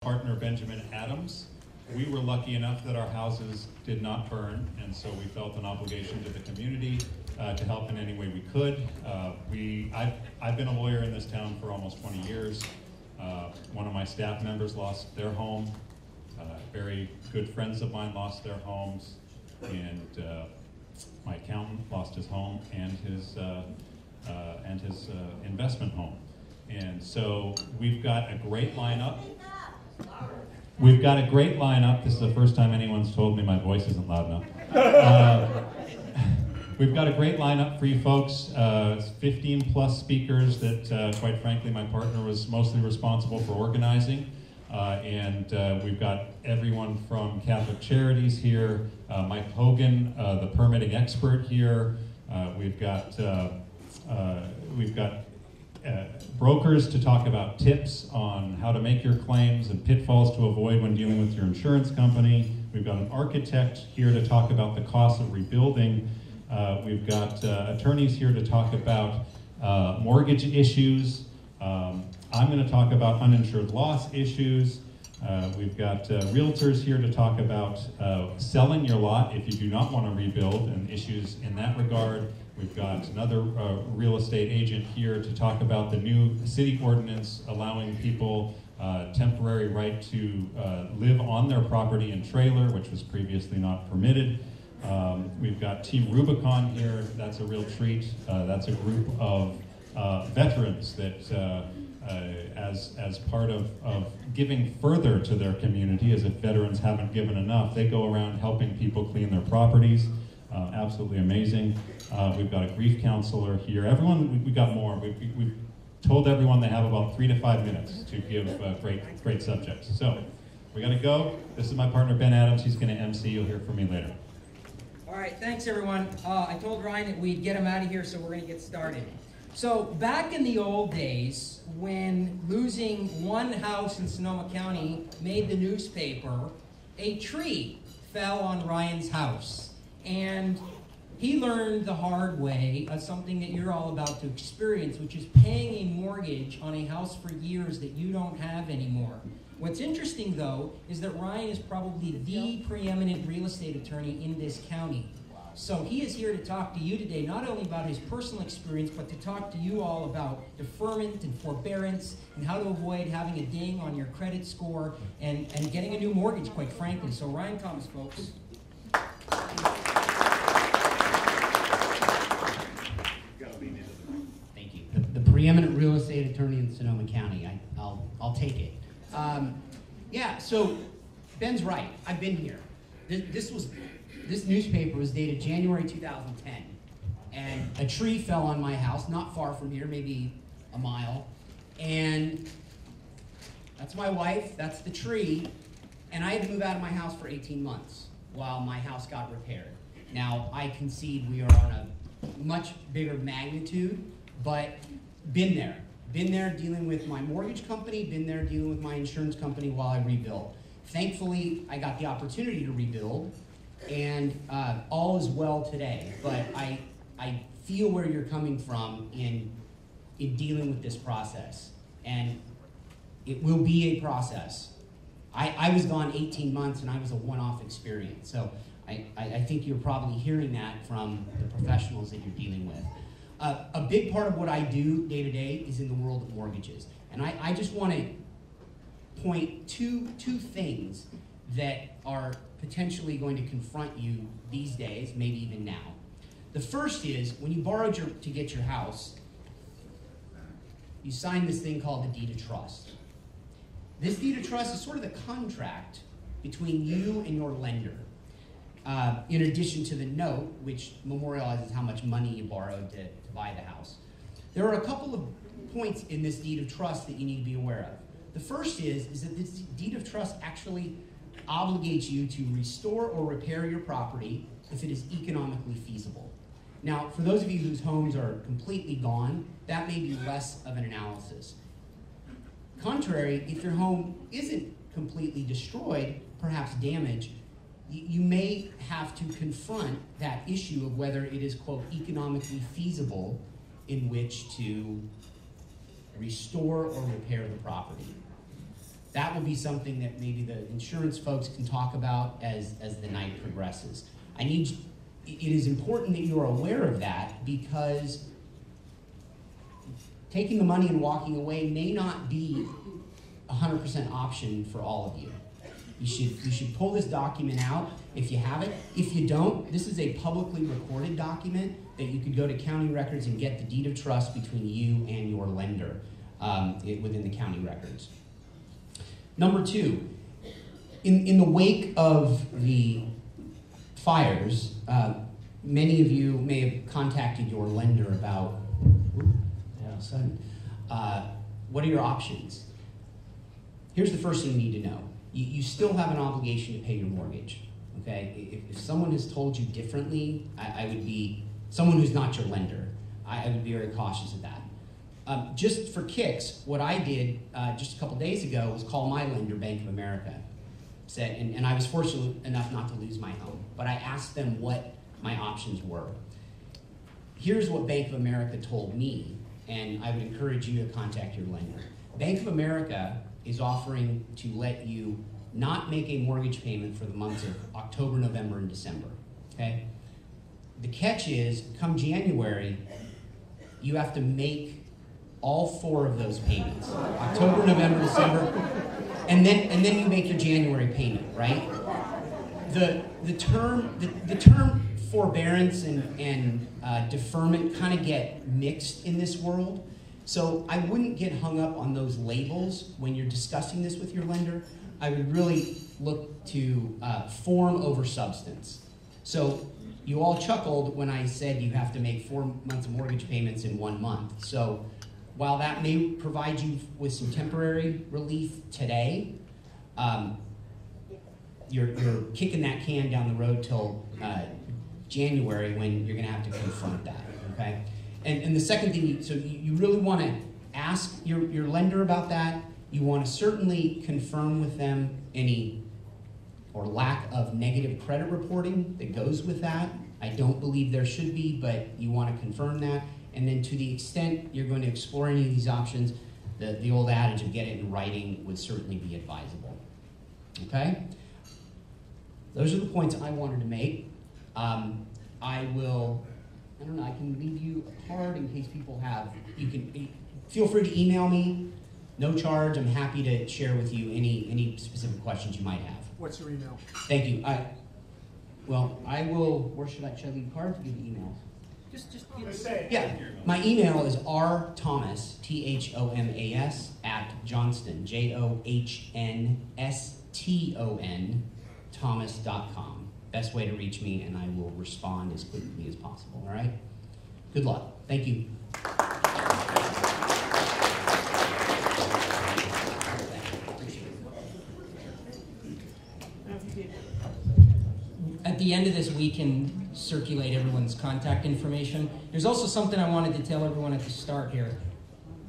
Partner Benjamin Adams. We were lucky enough that our houses did not burn, and so we felt an obligation to the community to help in any way we could. I've been a lawyer in this town for almost 20 years. One of my staff members lost their home. Very good friends of mine lost their homes, and my accountant lost his home and his investment home. And so we've got a great lineup. We've got a great lineup. This is the first time anyone's told me my voice isn't loud enough. We've got a great lineup for you folks. 15 plus speakers that, quite frankly, my partner was mostly responsible for organizing. We've got everyone from Catholic Charities here, Mike Hogan, the permitting expert here. We've got brokers to talk about tips on how to make your claims and pitfalls to avoid when dealing with your insurance company. We've got an architect here to talk about the cost of rebuilding. We've got attorneys here to talk about mortgage issues. I'm going to talk about uninsured loss issues. We've got realtors here to talk about selling your lot if you do not want to rebuild and issues in that regard. We've got another real estate agent here to talk about the new city ordinance allowing people temporary right to live on their property in trailer, which was previously not permitted. We've got Team Rubicon here. That's a real treat. That's a group of veterans that as part of giving further to their community, as if veterans haven't given enough, they go around helping people clean their properties. Absolutely amazing. We've got a grief counselor here. Everyone, we got more. We've told everyone they have about 3 to 5 minutes to give great subjects. So we got to go. This is my partner, Ben Adams. He's going to MC. You'll hear from me later. All right, thanks everyone. I told Ryan that we'd get him out of here, so we're going to get started. So back in the old days, when losing one house in Sonoma County made the newspaper, a tree fell on Ryan's house. And he learned the hard way of something that you're all about to experience, which is paying a mortgage on a house for years that you don't have anymore. What's interesting, though, is that Ryan is probably the preeminent real estate attorney in this county. So he is here to talk to you today, not only about his personal experience, but to talk to you all about deferment and forbearance and how to avoid having a ding on your credit score and getting a new mortgage, quite frankly. So Ryan comes, folks. Thank you. The preeminent real estate attorney in Sonoma County. I'll take it. Yeah, so Ben's right. I've been here. This newspaper was dated January 2010, and a tree fell on my house, not far from here, maybe a mile, and that's my wife, that's the tree, and I had to move out of my house for 18 months while my house got repaired. Now, I concede we are on a much bigger magnitude, but been there dealing with my mortgage company, been there dealing with my insurance company while I rebuilt. Thankfully, I got the opportunity to rebuild, and all is well today, but I feel where you're coming from in dealing with this process, and it will be a process. I was gone 18 months, and I was a one-off experience, so I think you're probably hearing that from the professionals that you're dealing with. A big part of what I do day to day is in the world of mortgages, and I just want to point two things that are potentially going to confront you these days, maybe even now. The first is, when you borrowed to get your house, you signed this thing called the deed of trust. This deed of trust is sort of the contract between you and your lender, in addition to the note, which memorializes how much money you borrowed to buy the house. There are a couple of points in this deed of trust that you need to be aware of. The first is that this deed of trust actually obligates you to restore or repair your property if it is economically feasible. Now, for those of you whose homes are completely gone, that may be less of an analysis. Contrary, if your home isn't completely destroyed, perhaps damaged, you may have to confront that issue of whether it is, quote, economically feasible in which to restore or repair the property. that will be something that maybe the insurance folks can talk about as the night progresses. It is important that you're aware of that, because taking the money and walking away may not be 100% option for all of you. You should pull this document out if you have it. If you don't, this is a publicly recorded document that you could go to county records and get the deed of trust between you and your lender within the county records. Number two, in the wake of the fires, many of you may have contacted your lender about, what are your options? Here's the first thing you need to know. You still have an obligation to pay your mortgage, okay? If someone has told you differently, I would be, someone who's not your lender, I would be very cautious of that. Just for kicks, what I did just a couple days ago was call my lender, Bank of America. And I was fortunate enough not to lose my home, but I asked them what my options were. Here's what Bank of America told me, and I would encourage you to contact your lender. Bank of America is offering to let you not make a mortgage payment for the months of October, November, and December, okay? The catch is, come January, you have to make all 4 of those payments. October, November, December, and then you make your January payment, right? The term forbearance and deferment kind of get mixed in this world. So I wouldn't get hung up on those labels when you're discussing this with your lender. I would really look to form over substance. So you all chuckled when I said you have to make 4 months of mortgage payments in 1 month. So while that may provide you with some temporary relief today, you're kicking that can down the road till January, when you're going to have to confront that, okay? And the second thing, you really want to ask your lender about that. You want to certainly confirm with them any or lack of negative credit reporting that goes with that. I don't believe there should be, but you want to confirm that. And then to the extent you're going to explore any of these options, the old adage of get it in writing would certainly be advisable, okay? Those are the points I wanted to make. I can leave you a card in case people have, feel free to email me, no charge. I'm happy to share with you any specific questions you might have. What's your email? Thank you. I will, should I leave a card to give you emails? Just Yeah, my email is rthomas, Thomas, at Johnston, JOHNSTON, Thomas.com. Best way to reach me, and I will respond as quickly as possible, all right? Good luck. Thank you. At the end of this, we can circulate everyone's contact information. There's also something I wanted to tell everyone at the start here.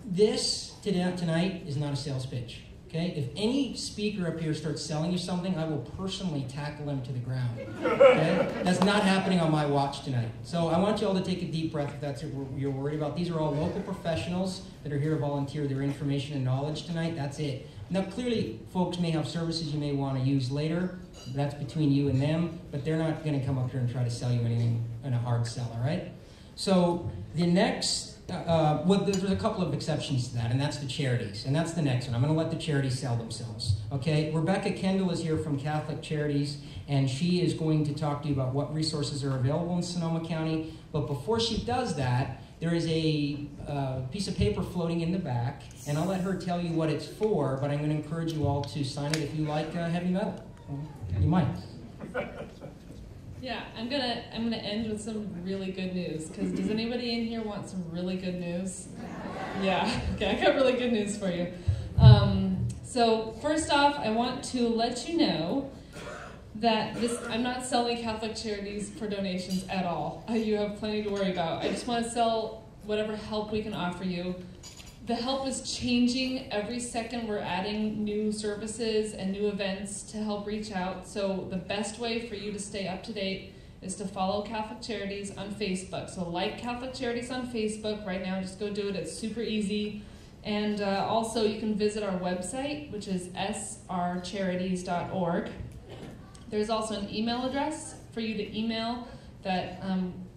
This tonight is not a sales pitch. Okay? If any speaker up here starts selling you something, I will personally tackle him to the ground. Okay? That's not happening on my watch tonight. So I want you all to take a deep breath if that's what you're worried about. These are all local professionals that are here to volunteer their information and knowledge tonight. That's it. Now, clearly, folks may have services you may want to use later. That's between you and them, but they're not going to come up here and try to sell you anything in a hard sell, all right? So the next... there's a couple of exceptions to that, and that's the charities. And that's the next one. I'm going to let the charities sell themselves. Okay? Rebecca Kendall is here from Catholic Charities, and she is going to talk to you about what resources are available in Sonoma County. But before she does that, there is a piece of paper floating in the back, and I'll let her tell you what it's for, but I'm going to encourage you all to sign it if you like heavy metal. You might. Yeah, I'm gonna end with some really good news, because does anybody in here want some really good news? Yeah, okay, I got really good news for you. So first off, I want to let you know that I'm not selling Catholic Charities for donations at all. You have plenty to worry about. I just want to sell whatever help we can offer you. The help is changing every second. We're adding new services and new events to help reach out. So the best way for you to stay up to date is to follow Catholic Charities on Facebook. So like Catholic Charities on Facebook right now. Just go do it. It's super easy. And also you can visit our website, which is srcharities.org. There's also an email address for you to email that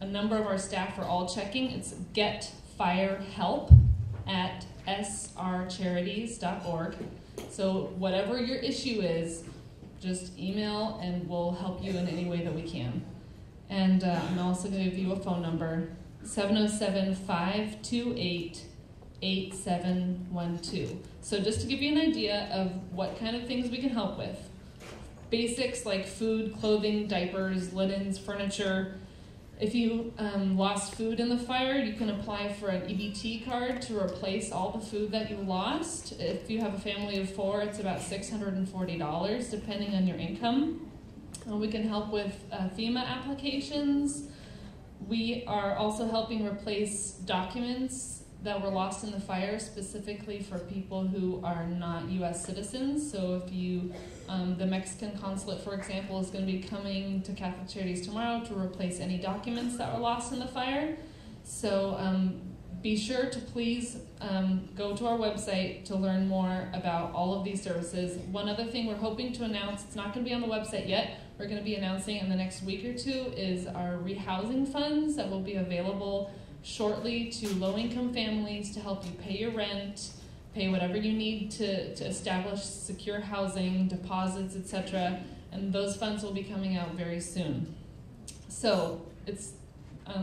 a number of our staff are all checking. It's getfirehelp@srcharities.org. So whatever your issue is, just email and we'll help you in any way that we can. And I'm also going to give you a phone number, 707-528-8712. So just to give you an idea of what kind of things we can help with. Basics like food, clothing, diapers, linens, furniture. If you lost food in the fire, you can apply for an EBT card to replace all the food that you lost. If you have a family of 4, it's about $640, depending on your income. We can help with FEMA applications. We are also helping replace documents that were lost in the fire, specifically for people who are not U.S. citizens. So if you, the Mexican consulate, for example, is going to be coming to Catholic Charities tomorrow to replace any documents that were lost in the fire. So be sure to please go to our website to learn more about all of these services. One other thing we're hoping to announce, it's not going to be on the website yet, we're going to be announcing in the next week or two, is our rehousing funds that will be available shortly to low-income families to help you pay your rent, pay whatever you need to establish secure housing, deposits, etc. And those funds will be coming out very soon. So it's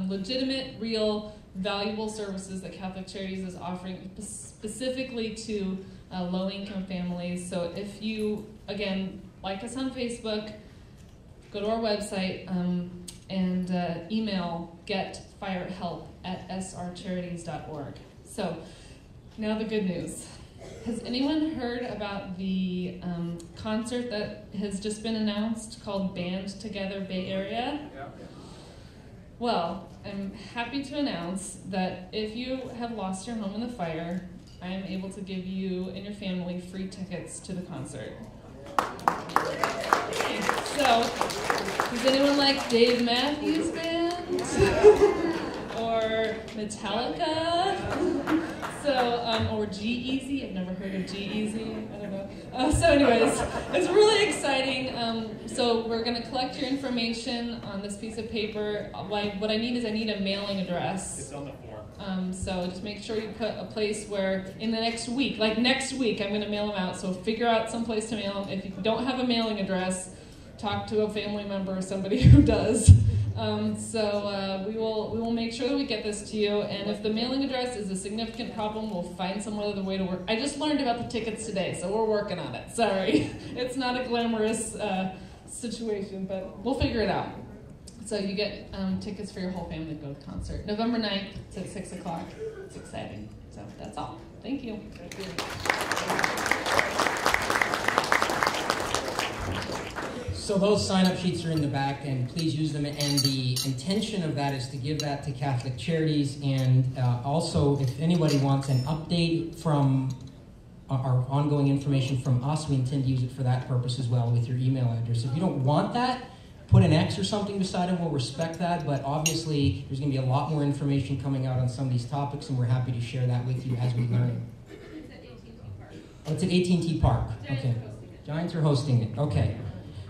legitimate, real, valuable services that Catholic Charities is offering specifically to low-income families. So if you, again, like us on Facebook, go to our website and email getfirehelp@srcharities.org. So now the good news. Has anyone heard about the concert that has just been announced called Band Together Bay Area? Yeah. Well, I'm happy to announce that if you have lost your home in the fire, I am able to give you and your family free tickets to the concert. So, does anyone like Dave Matthews Band? Or Metallica? So, or G-Eazy? I've never heard of G-Eazy. I don't know. So anyways, it's really exciting. So we're going to collect your information on this piece of paper. What I need is I need a mailing address. It's on the form. So just make sure you put a place where in the next week, like next week, I'm going to mail them out. So figure out some place to mail them. If you don't have a mailing address, talk to a family member or somebody who does. We will make sure that we get this to you, and if the mailing address is a significant problem, we'll find some other way to work. I just learned about the tickets today, so we're working on it. Sorry. It's not a glamorous situation, but we'll figure it out. So you get tickets for your whole family to go to the concert. November 9th, it's at 6 o'clock. It's exciting. So that's all. Thank you. Thank you. So those sign-up sheets are in the back, and please use them. And the intention of that is to give that to Catholic Charities. And also, if anybody wants an update from our ongoing information from us, we intend to use it for that purpose as well with your email address. If you don't want that, put an X or something beside it. We'll respect that. But obviously, there's going to be a lot more information coming out on some of these topics, and we're happy to share that with you as we learn. It's at AT&T Park. Oh, it's at AT&T Park. Okay. Giants are hosting it. Okay.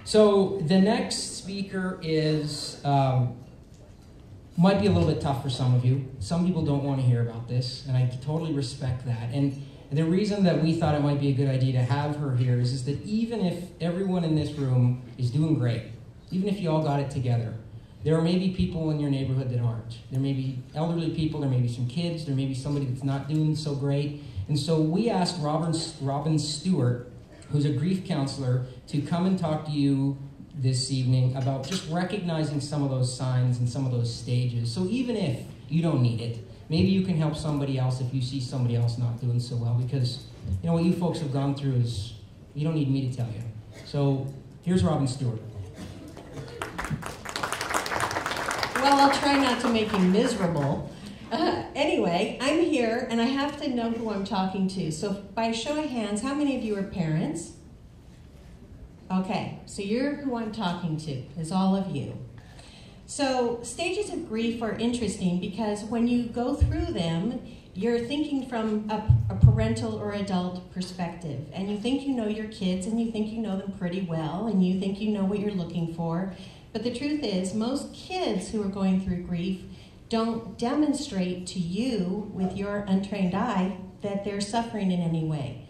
So the next speaker is, might be a little bit tough for some of you. Some people don't want to hear about this, and I totally respect that. And the reason that we thought it might be a good idea to have her here is that even if everyone in this room is doing great, even if you all got it together, there may be people in your neighborhood that aren't. There may be elderly people, there may be some kids, there may be somebody that's not doing so great. And so we asked Robin Stewart, who's a grief counselor, to come and talk to you this evening about just recognizing some of those signs and some of those stages. So even if you don't need it, maybe you can help somebody else if you see somebody else not doing so well, because you know what you folks have gone through is, you don't need me to tell you. So here's Robin Stewart. Well, I'll try not to make you miserable. Anyway, I'm here, and I have to know who I'm talking to. So by show of hands, how many of you are parents? Okay, so you're who I'm talking to, is all of you. So stages of grief are interesting because when you go through them, you're thinking from a parental or adult perspective, and you think you know your kids, and you think you know them pretty well, and you think you know what you're looking for. But the truth is, most kids who are going through grief don't demonstrate to you with your untrained eye that they're suffering in any way.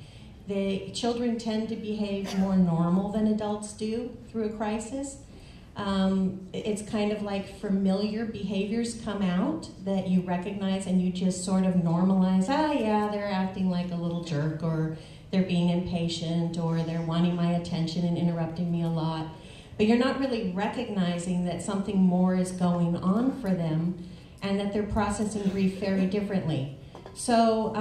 The children tend to behave more normal than adults do through a crisis. It's kind of like familiar behaviors come out that you recognize and you just sort of normalize. Ah, yeah, they're acting like a little jerk, or they're being impatient, or they're wanting my attention and interrupting me a lot. But you're not really recognizing that something more is going on for them and that they're processing grief very differently. So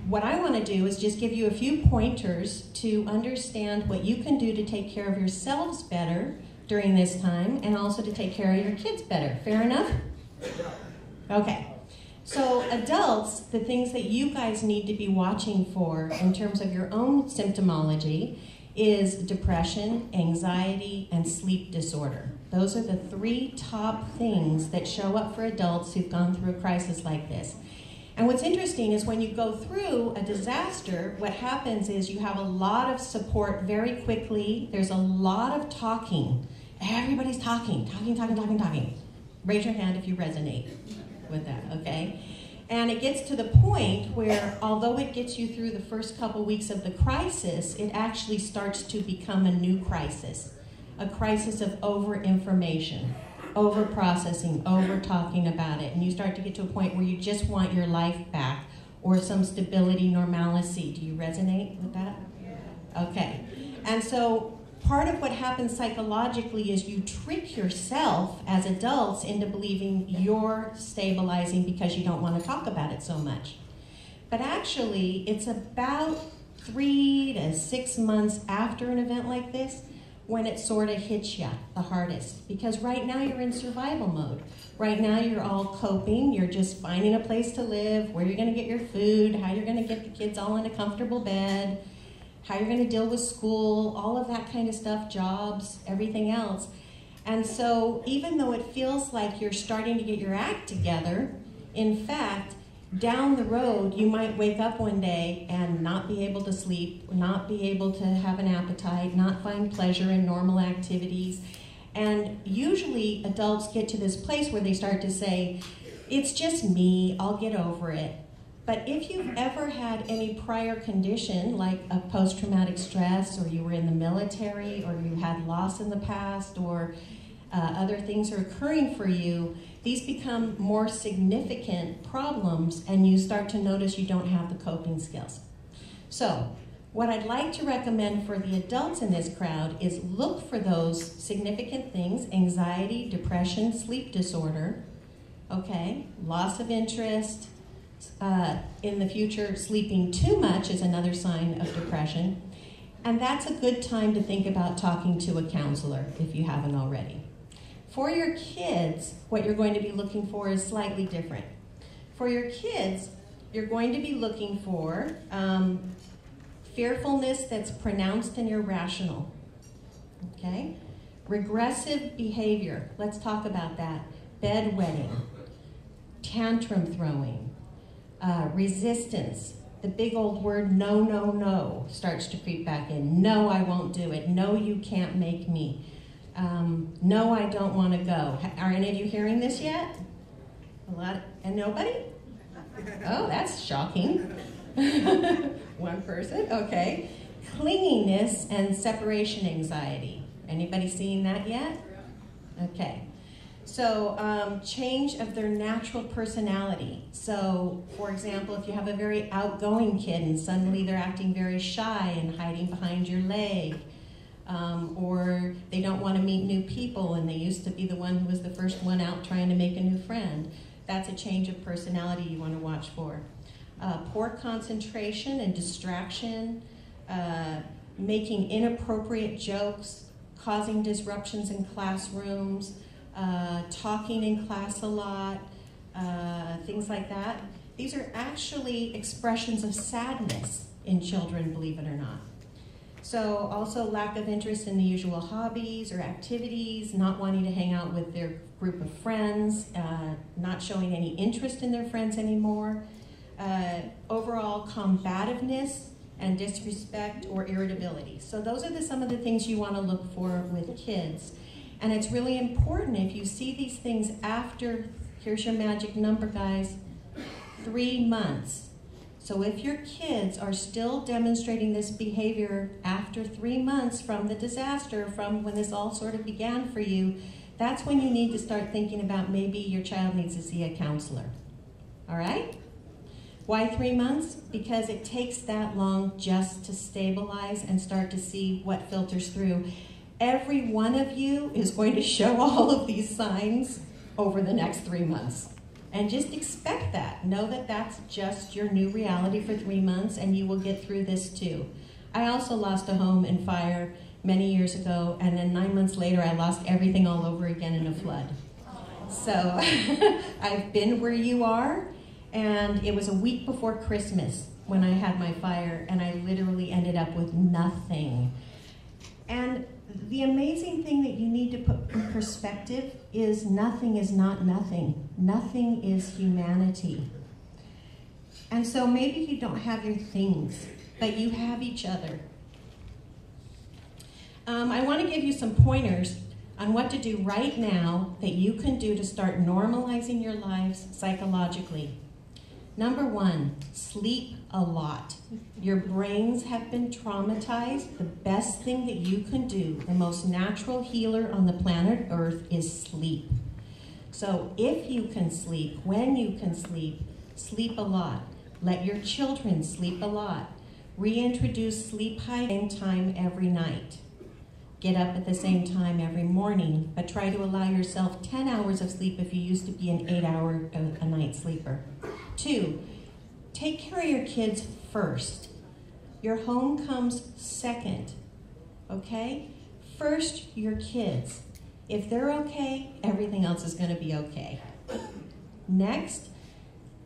what I want to do is just give you a few pointers to understand what you can do to take care of yourselves better during this time, and also to take care of your kids better. Fair enough? Okay. So adults, the things that you guys need to be watching for in terms of your own symptomology is depression, anxiety, and sleep disorder. Those are the 3 top things that show up for adults who've gone through a crisis like this. And what's interesting is when you go through a disaster, what happens is you have a lot of support very quickly. There's a lot of talking. Everybody's talking. Raise your hand if you resonate with that, okay? And it gets to the point where, although it gets you through the first couple weeks of the crisis, it actually starts to become a new crisis. A crisis of over-information, over-processing, over-talking about it. And you start to get to a point where you just want your life back, or some stability, normalcy. Do you resonate with that? Okay. And so part of what happens psychologically is you trick yourself as adults into believing you're stabilizing because you don't want to talk about it so much. But actually, it's about 3 to 6 months after an event like this when it sort of hits you the hardest. Because right now you're in survival mode. Right now you're all coping. You're just finding a place to live, where you're going to get your food, how you're going to get the kids all in a comfortable bed, how you're going to deal with school, all of that kind of stuff, jobs, everything else. And so even though it feels like you're starting to get your act together, in fact, down the road, you might wake up one day and not be able to sleep, not be able to have an appetite, not find pleasure in normal activities. And usually adults get to this place where they start to say, it's just me, I'll get over it. But if you've ever had any prior condition, like a post-traumatic stress, or you were in the military, or you had loss in the past, or other things are occurring for you, these become more significant problems, and you start to notice you don't have the coping skills. So what I'd like to recommend for the adults in this crowd is look for those significant things: anxiety, depression, sleep disorder, okay, loss of interest. In the future, sleeping too much is another sign of depression. And that's a good time to think about talking to a counselor if you haven't already. For your kids, what you're going to be looking for is slightly different. For your kids, you're going to be looking for fearfulness that's pronounced and irrational. Okay? Regressive behavior. Let's talk about that. Bedwetting, tantrum throwing, resistance. The big old word no, no, no starts to creep back in. No, I won't do it. No, you can't make me. No, I don't want to go. Are any of you hearing this yet? A lot, and nobody? Oh, that's shocking. One person, okay. Clinginess and separation anxiety. Anybody seeing that yet? Okay. So change of their natural personality. So, for example, if you have a very outgoing kid and suddenly they're acting very shy and hiding behind your leg, or they don't want to meet new people and they used to be the one who was the first one out trying to make a new friend, that's a change of personality you want to watch for. Poor concentration and distraction, making inappropriate jokes, causing disruptions in classrooms, talking in class a lot, things like that. These are actually expressions of sadness in children, believe it or not. So also lack of interest in the usual hobbies or activities, not wanting to hang out with their group of friends, not showing any interest in their friends anymore, overall combativeness and disrespect or irritability. So those are some of the things you want to look for with kids. And it's really important if you see these things after, here's your magic number, guys, 3 months. So if your kids are still demonstrating this behavior after 3 months from the disaster, from when this all sort of began for you, that's when you need to start thinking about maybe your child needs to see a counselor. All right? Why 3 months? Because it takes that long just to stabilize and start to see what filters through. Every one of you is going to show all of these signs over the next 3 months. And just expect that. Know that that's just your new reality for 3 months, and you will get through this too. I also lost a home in fire many years ago, and then 9 months later I lost everything all over again in a flood. So I've been where you are, and it was a week before Christmas when I had my fire, and I literally ended up with nothing. And the amazing thing that you need to put in perspective is nothing is not nothing. Nothing is humanity. And so maybe you don't have your things, but you have each other. I want to give you some pointers on what to do right now that you can do to start normalizing your lives psychologically. Number 1, sleep a lot. Your brains have been traumatized. The best thing that you can do, the most natural healer on the planet Earth, is sleep. So if you can sleep, when you can sleep, sleep a lot. Let your children sleep a lot. Reintroduce sleep hygiene time every night. Get up at the same time every morning, but try to allow yourself 10 hours of sleep if you used to be an 8-hour a night sleeper. 2, take care of your kids first. Your home comes second, okay? First, your kids. If they're okay, everything else is going to be okay. Next,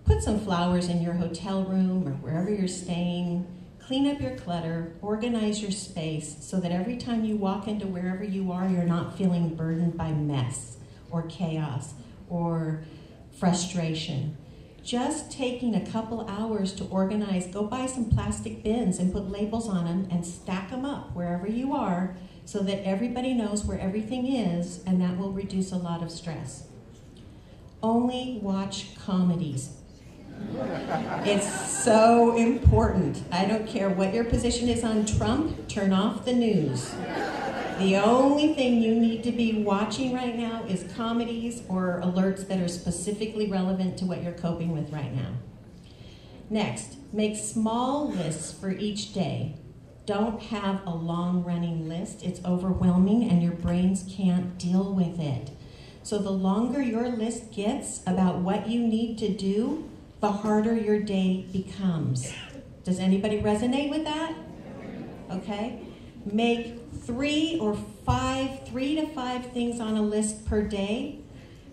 put some flowers in your hotel room or wherever you're staying. Clean up your clutter, organize your space so that every time you walk into wherever you are, you're not feeling burdened by mess or chaos or frustration. Just taking a couple hours to organize, go buy some plastic bins and put labels on them and stack them up wherever you are so that everybody knows where everything is, and that will reduce a lot of stress. Only watch comedies. It's so important. I don't care what your position is on Trump, turn off the news. The only thing you need to be watching right now is comedies or alerts that are specifically relevant to what you're coping with right now. Next, make small lists for each day. Don't have a long-running list. It's overwhelming and your brains can't deal with it. So the longer your list gets about what you need to do, the harder your day becomes. Does anybody resonate with that? Okay. Make 3 to 5 things on a list per day,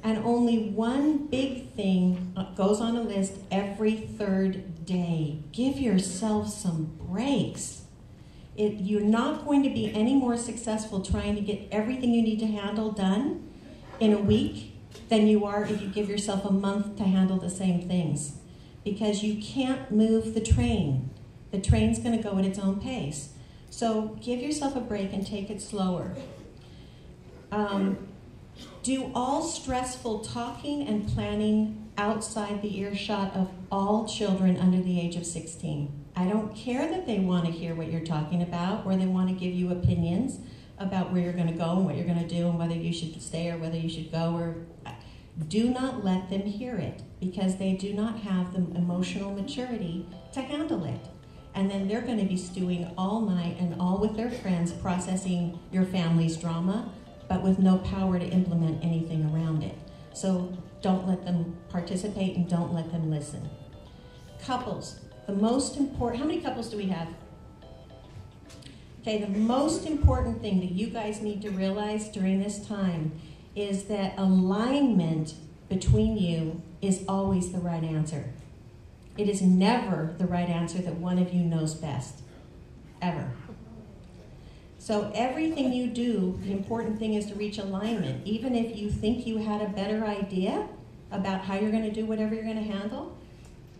and only one big thing goes on a list every 3rd day. Give yourself some breaks. You're not going to be any more successful trying to get everything you need to handle done in a week than you are if you give yourself a month to handle the same things. Because you can't move the train. The train's going to go at its own pace. So give yourself a break and take it slower. Do all stressful talking and planning outside the earshot of all children under the age of 16. I don't care that they want to hear what you're talking about or they want to give you opinions about where you're going to go and what you're going to do and whether you should stay or whether you should go. Or do not let them hear it, because they do not have the emotional maturity to handle it. And then they're going to be stewing all night and all with their friends, processing your family's drama, but with no power to implement anything around it. So don't let them participate and don't let them listen. Couples, the most important, how many couples do we have? Okay, the most important thing that you guys need to realize during this time is that alignment between you is always the right answer. It is never the right answer that one of you knows best, ever. So everything you do, the important thing is to reach alignment. Even if you think you had a better idea about how you're going to do whatever you're going to handle,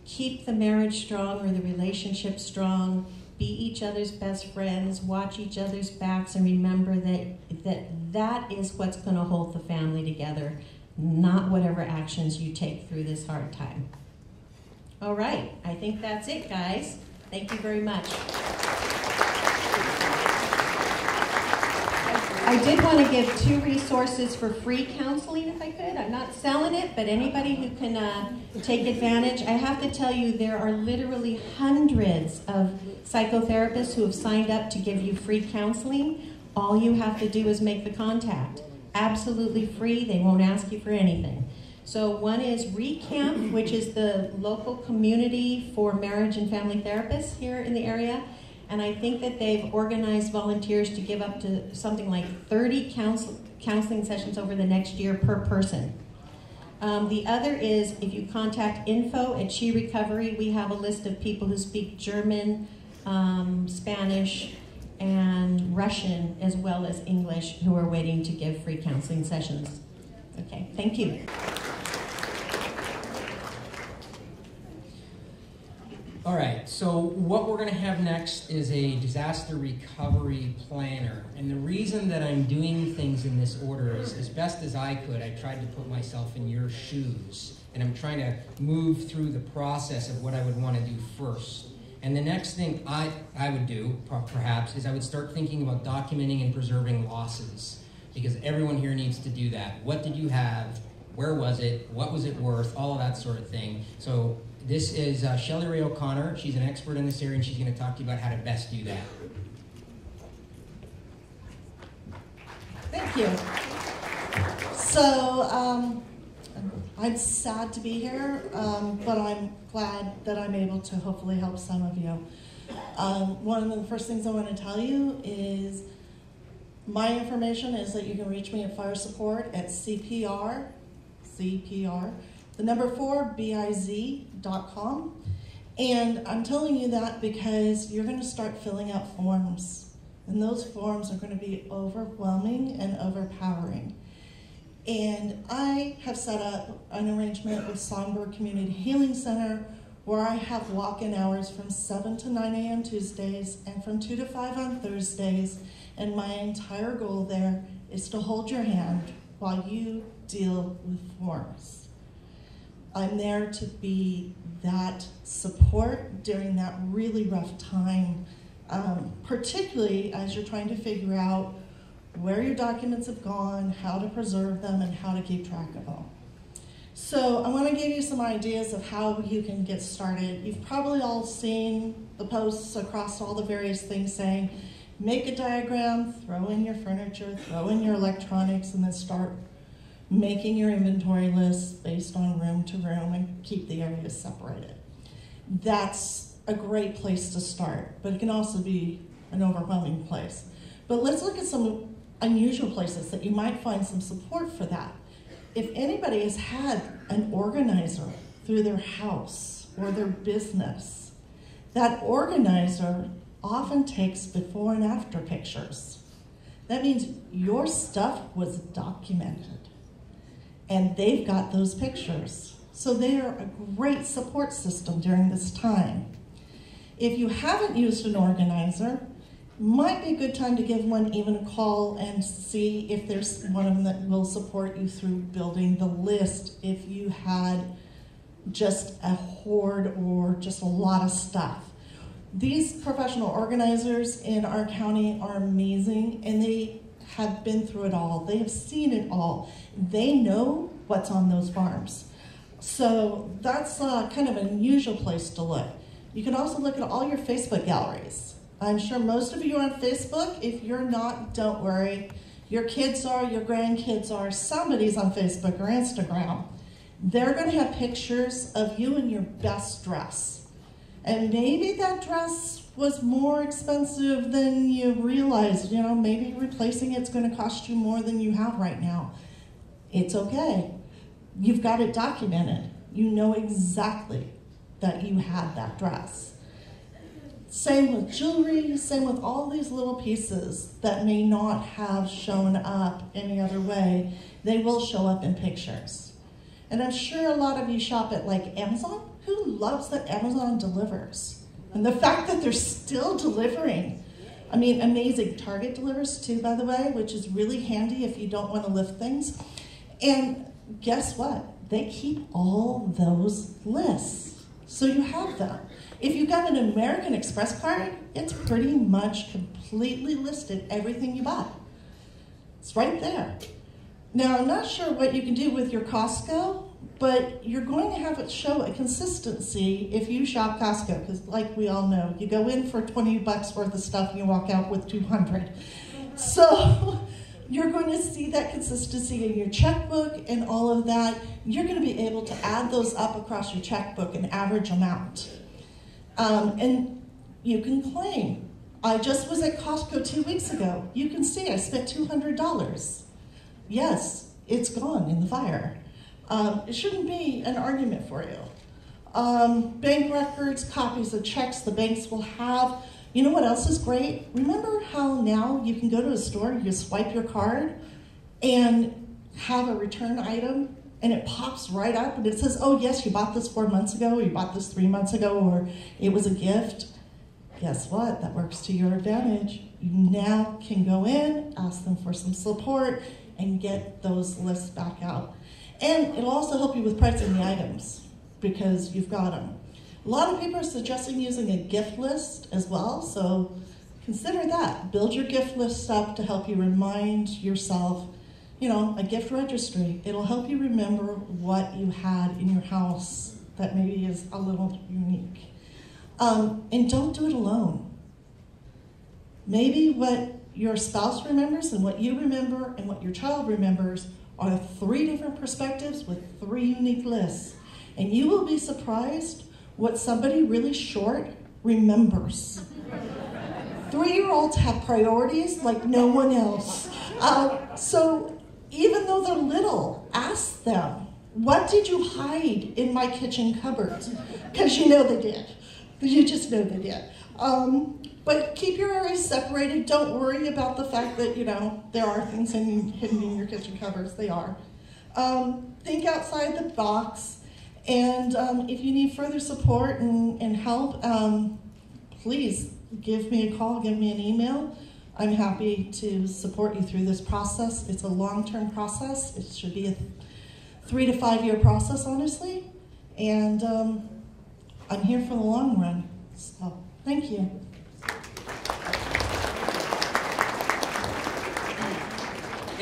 keep the marriage strong or the relationship strong, be each other's best friends, watch each other's backs, and remember that is what's going to hold the family together, not whatever actions you take through this hard time. All right, I think that's it, guys. Thank you very much. I did want to give 2 resources for free counseling, if I could. I'm not selling it, but anybody who can take advantage. I have to tell you, there are literally hundreds of psychotherapists who have signed up to give you free counseling. All you have to do is make the contact. Absolutely free. They won't ask you for anything. So one is RECAMP, which is the local community for marriage and family therapists here in the area. And I think that they've organized volunteers to give up to something like 30 counseling sessions over the next year per person. The other is, if you contact info@She Recovery, we have a list of people who speak German, Spanish, and Russian, as well as English, who are waiting to give free counseling sessions. Okay, thank you. All right, so what we're going to have next is a disaster recovery planner. And the reason that I'm doing things in this order is, as best as I could, I tried to put myself in your shoes. And I'm trying to move through the process of what I would want to do first. And the next thing I would do, perhaps, is I would start thinking about documenting and preserving losses. Because everyone here needs to do that. What did you have? Where was it? What was it worth? All of that sort of thing. So this is Shelley Ray O'Connor. She's an expert in this area, and she's going to talk to you about how to best do that. Thank you. So I'm sad to be here, but I'm glad that I'm able to hopefully help some of you. One of the first things I want to tell you is my information is that you can reach me at fire support at CPR, the number 4, biz.com. And I'm telling you that because you're going to start filling out forms. And those forms are going to be overwhelming and overpowering. And I have set up an arrangement with Songbird Community Healing Center where I have walk-in hours from 7 to 9 a.m. Tuesdays and from 2 to 5 on Thursdays. And my entire goal there is to hold your hand while you deal with forms. I'm there to be that support during that really rough time, particularly as you're trying to figure out where your documents have gone, how to preserve them, and how to keep track of them. So I want to give you some ideas of how you can get started. You've probably all seen the posts across all the various things saying, make a diagram, throw in your furniture, throw in your electronics, and then start making your inventory list based on room to room and keep the areas separated. That's a great place to start, but it can also be an overwhelming place. But let's look at some unusual places that you might find some support for that. If anybody has had an organizer through their house or their business, that organizer often takes before and after pictures. That means your stuff was documented and they've got those pictures. So they are a great support system during this time. If you haven't used an organizer, might be a good time to give one even a call and see if there's one of them that will support you through building the list if you had just a hoard or just a lot of stuff. These professional organizers in our county are amazing, and they have been through it all. They have seen it all. They know what's on those farms. So that's kind of an unusual place to look. You can also look at all your Facebook galleries. I'm sure most of you are on Facebook. If you're not, don't worry. Your kids are, your grandkids are, somebody's on Facebook or Instagram. They're going to have pictures of you in your best dress. And maybe that dress was more expensive than you realized. You know, maybe replacing it's going to cost you more than you have right now. It's okay. You've got it documented. You know exactly that you had that dress. Same with jewelry, same with all these little pieces that may not have shown up any other way. They will show up in pictures. And I'm sure a lot of you shop at like Amazon. Who loves that Amazon delivers? And the fact that they're still delivering. I mean, amazing. Target delivers too, by the way, which is really handy if you don't want to lift things. And guess what? They keep all those lists. So you have them. If you got an American Express card, it's pretty much completely listed, everything you buy. It's right there. Now, I'm not sure what you can do with your Costco, but you're going to have it show a consistency if you shop Costco, because like we all know, you go in for $20 worth of stuff and you walk out with 200. So you're going to see that consistency in your checkbook and all of that. You're going to be able to add those up across your checkbook, an average amount. And you can claim. I just was at Costco 2 weeks ago. You can see I spent $200. Yes, it's gone in the fire. It shouldn't be an argument for you. Bank records, copies of checks the banks will have. You know what else is great? Remember how now you can go to a store, you swipe your card, and have a return item, and it pops right up, and it says, oh yes, you bought this 4 months ago, or you bought this 3 months ago, or it was a gift. Guess what? That works to your advantage. You now can go in, ask them for some support, and get those lists back out. And it'll also help you with pricing the items, because you've got them. A lot of people are suggesting using a gift list as well, so consider that. Build your gift list up to help you remind yourself, you know, a gift registry. It'll help you remember what you had in your house that maybe is a little unique. And don't do it alone. Maybe what your spouse remembers and what you remember and what your child remembers are 3 different perspectives with 3 unique lists. And you will be surprised what somebody really short remembers. 3-year-olds have priorities like no one else. So even though they're little, ask them, what did you hide in my kitchen cupboards? Because you know they did. You just know they did. But keep your areas separated. Don't worry about the fact that, you know, there are things hidden in your kitchen cupboards. They are. Think outside the box. And if you need further support and help, please give me a call, give me an email. I'm happy to support you through this process. It's a long-term process. It should be a 3 to 5 year process, honestly. And I'm here for the long run. So, thank you.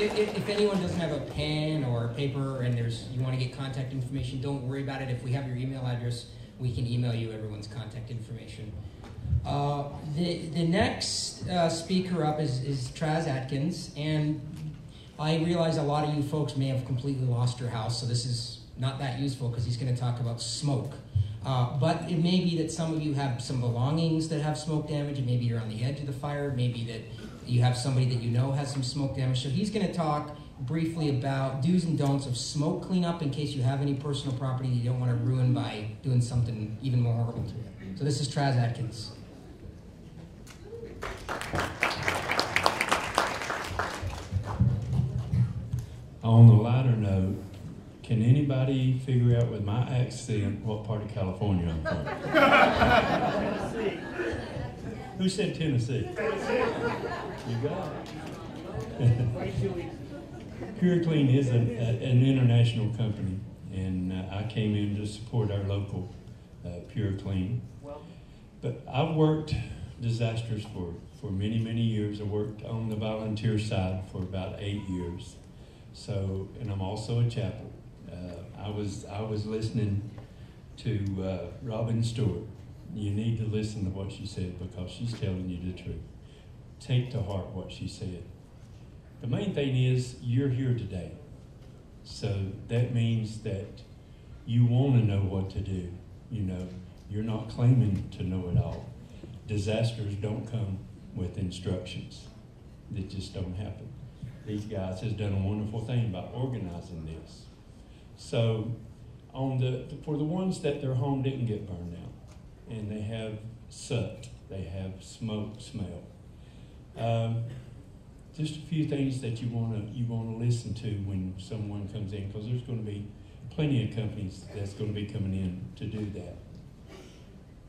If anyone doesn't have a pen or paper and you want to get contact information, don't worry about it. If we have your email address, we can email you everyone's contact information. The next speaker up is Traz Atkins, and I realize a lot of you folks may have completely lost your house, so this is not that useful because he's going to talk about smoke. But it may be that some of you have some belongings that have smoke damage, and maybe you're on the edge of the fire, maybe that you have somebody that you know has some smoke damage. So he's going to talk briefly about do's and don'ts of smoke cleanup in case you have any personal property that you don't want to ruin by doing something even more horrible to it. So this is Traz Atkins. On the lighter note, can anybody figure out with my accent what part of California I'm from? Tennessee. Who said Tennessee? You got it. Pure Clean is an international company, and I came in to support our local Pure Clean. But I've worked disasters for many, many years. I worked on the volunteer side for about 8 years. So, and I'm also a chaplain. I was listening to Robin Stewart. You need to listen to what she said because she's telling you the truth. Take to heart what she said. The main thing is you're here today. So that means that you want to know what to do. You know, you're not claiming to know it all. Disasters don't come with instructions. They just don't happen. These guys has done a wonderful thing by organizing this. So for the ones that their home didn't get burned out, and they have soot, they have smoke smell. Just a few things that you want to listen to when someone comes in, because there's going to be plenty of companies that's going to be coming in to do that.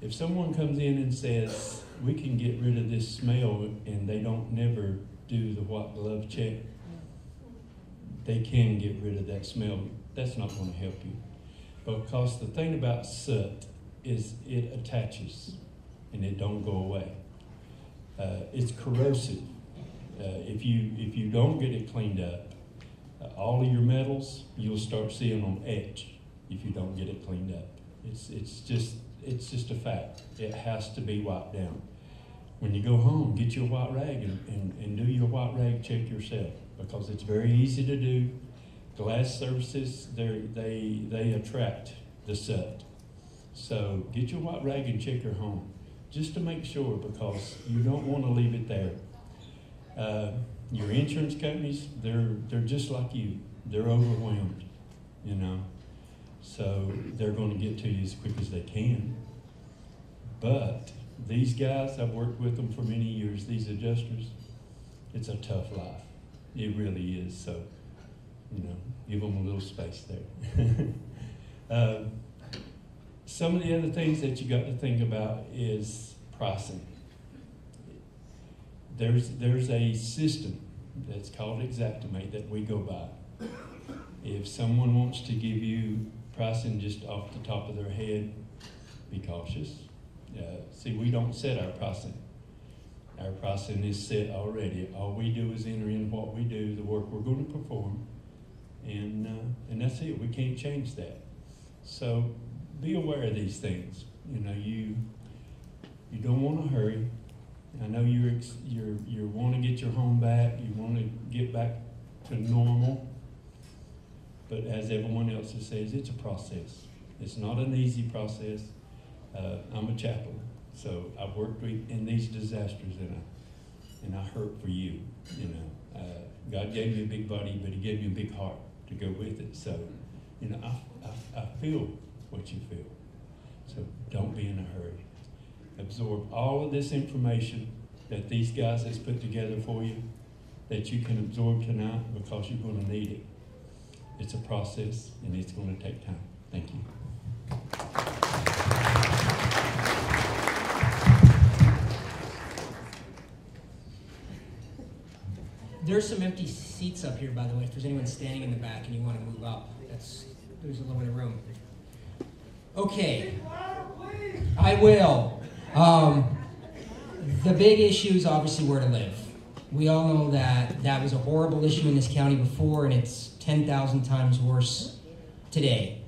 If someone comes in and says, we can get rid of this smell, and they don't never do the white glove check, they can get rid of that smell. That's not going to help you. Because the thing about soot is it attaches and it don't go away. It's corrosive. If you don't get it cleaned up, all of your metals, you'll start seeing them etch if you don't get it cleaned up. It's just a fact. It has to be wiped down. When you go home, get your white rag and do your white rag check yourself, because it's very easy to do. Glass surfaces, they attract the soot. So get your white rag and check your home, just to make sure, because you don't want to leave it there. Your insurance companies, they're just like you. They're overwhelmed, you know. So they're going to get to you as quick as they can. But these guys, I've worked with them for many years, these adjusters, it's a tough life. It really is. So, you know, give them a little space there. Some of the other things that you got to think about is pricing. There's a system that's called Xactimate that we go by. If someone wants to give you pricing just off the top of their head, be cautious. See, we don't set our pricing. Our pricing is set already. All we do is enter in what we do, the work we're going to perform, and that's it. We can't change that. So be aware of these things. You know, you don't want to hurry. I know you want to get your home back. You want to get back to normal. But as everyone else says, it's a process. It's not an easy process. I'm a chaplain, so I've worked in these disasters, and I hurt for you. You know, God gave me a big body, but He gave me a big heart to go with it. So, you know, I feel what you feel. So don't be in a hurry. Absorb all of this information that these guys has put together for you, that you can absorb tonight, because you're going to need it. It's a process, and it's going to take time. Thank you. There's some empty seats up here, by the way. If there's anyone standing in the back and you want to move up, there's a little bit of room. Okay, I will. The big issue is obviously where to live. We all know that was a horrible issue in this county before, and it's 10,000 times worse today.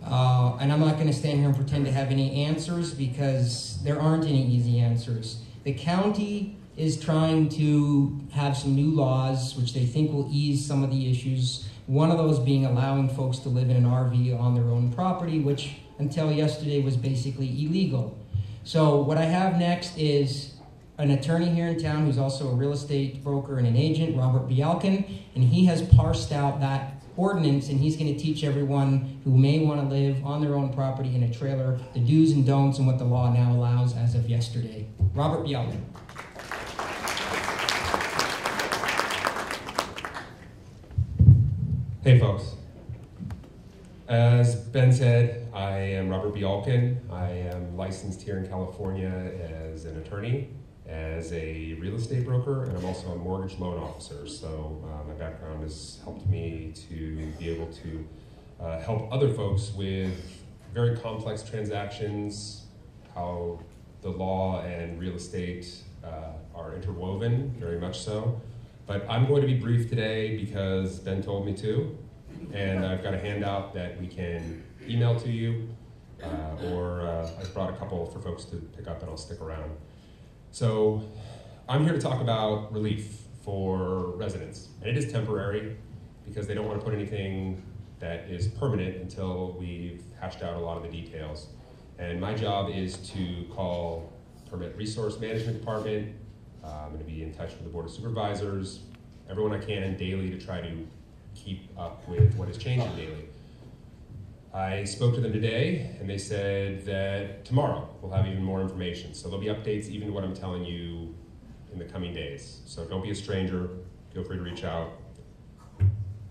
And I'm not going to stand here and pretend to have any answers, because there aren't any easy answers. The county is trying to have some new laws which they think will ease some of the issues. One of those being allowing folks to live in an RV on their own property, which until yesterday was basically illegal. So what I have next is an attorney here in town who's also a real estate broker and an agent, Robert Bialkin, and he has parsed out that ordinance, and he's going to teach everyone who may want to live on their own property in a trailer the do's and don'ts and what the law now allows as of yesterday. Robert Bialkin. Hey folks, as Ben said, I am Robert Bialkin. I am licensed here in California as an attorney, as a real estate broker, and I'm also a mortgage loan officer. So my background has helped me to be able to help other folks with very complex transactions, how the law and real estate are interwoven, very much so. But I'm going to be brief today because Ben told me to, and I've got a handout that we can email to you, or I brought a couple for folks to pick up, and I'll stick around. So I'm here to talk about relief for residents, and it is temporary because they don't want to put anything that is permanent until we've hashed out a lot of the details. And my job is to call Permit Resource Management Department. I'm going to be in touch with the Board of Supervisors, everyone I can daily, to try to keep up with what is changing daily. I spoke to them today, and they said that tomorrow we'll have even more information. So there'll be updates even to what I'm telling you in the coming days. So don't be a stranger. Feel free to reach out.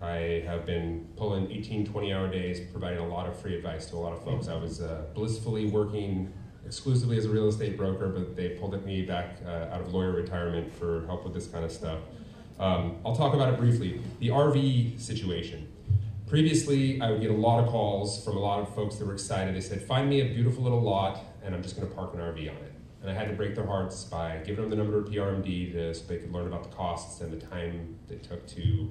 I have been pulling 18, 20-hour days, providing a lot of free advice to a lot of folks. I was blissfully working exclusively as a real estate broker, but they pulled me back out of lawyer retirement for help with this kind of stuff. I'll talk about it briefly. The RV situation. Previously, I would get a lot of calls from a lot of folks that were excited. They said, find me a beautiful little lot, and I'm just going to park an RV on it. And I had to break their hearts by giving them the number of PRMD so they could learn about the costs and the time it took to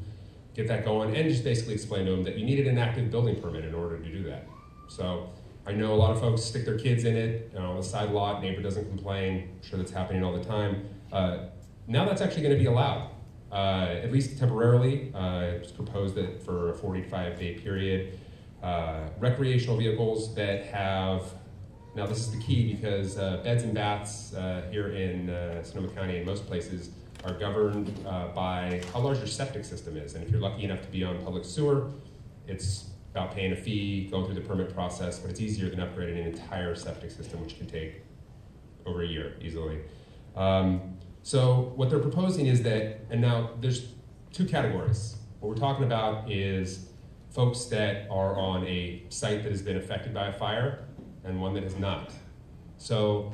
get that going, and just basically explain to them that you needed an active building permit in order to do that. So I know a lot of folks stick their kids in it, on the side lot, neighbor doesn't complain. I'm sure that's happening all the time. Now that's actually going to be allowed, at least temporarily. It's proposed that for a 45-day period. Recreational vehicles that have, now this is the key because beds and baths here in Sonoma County and most places are governed by how large your septic system is. And if you're lucky enough to be on public sewer, it's about paying a fee, going through the permit process, but it's easier than upgrading an entire septic system, which can take over a year easily. So what they're proposing is that, and now there's two categories. What we're talking about is folks that are on a site that has been affected by a fire and one that has not. So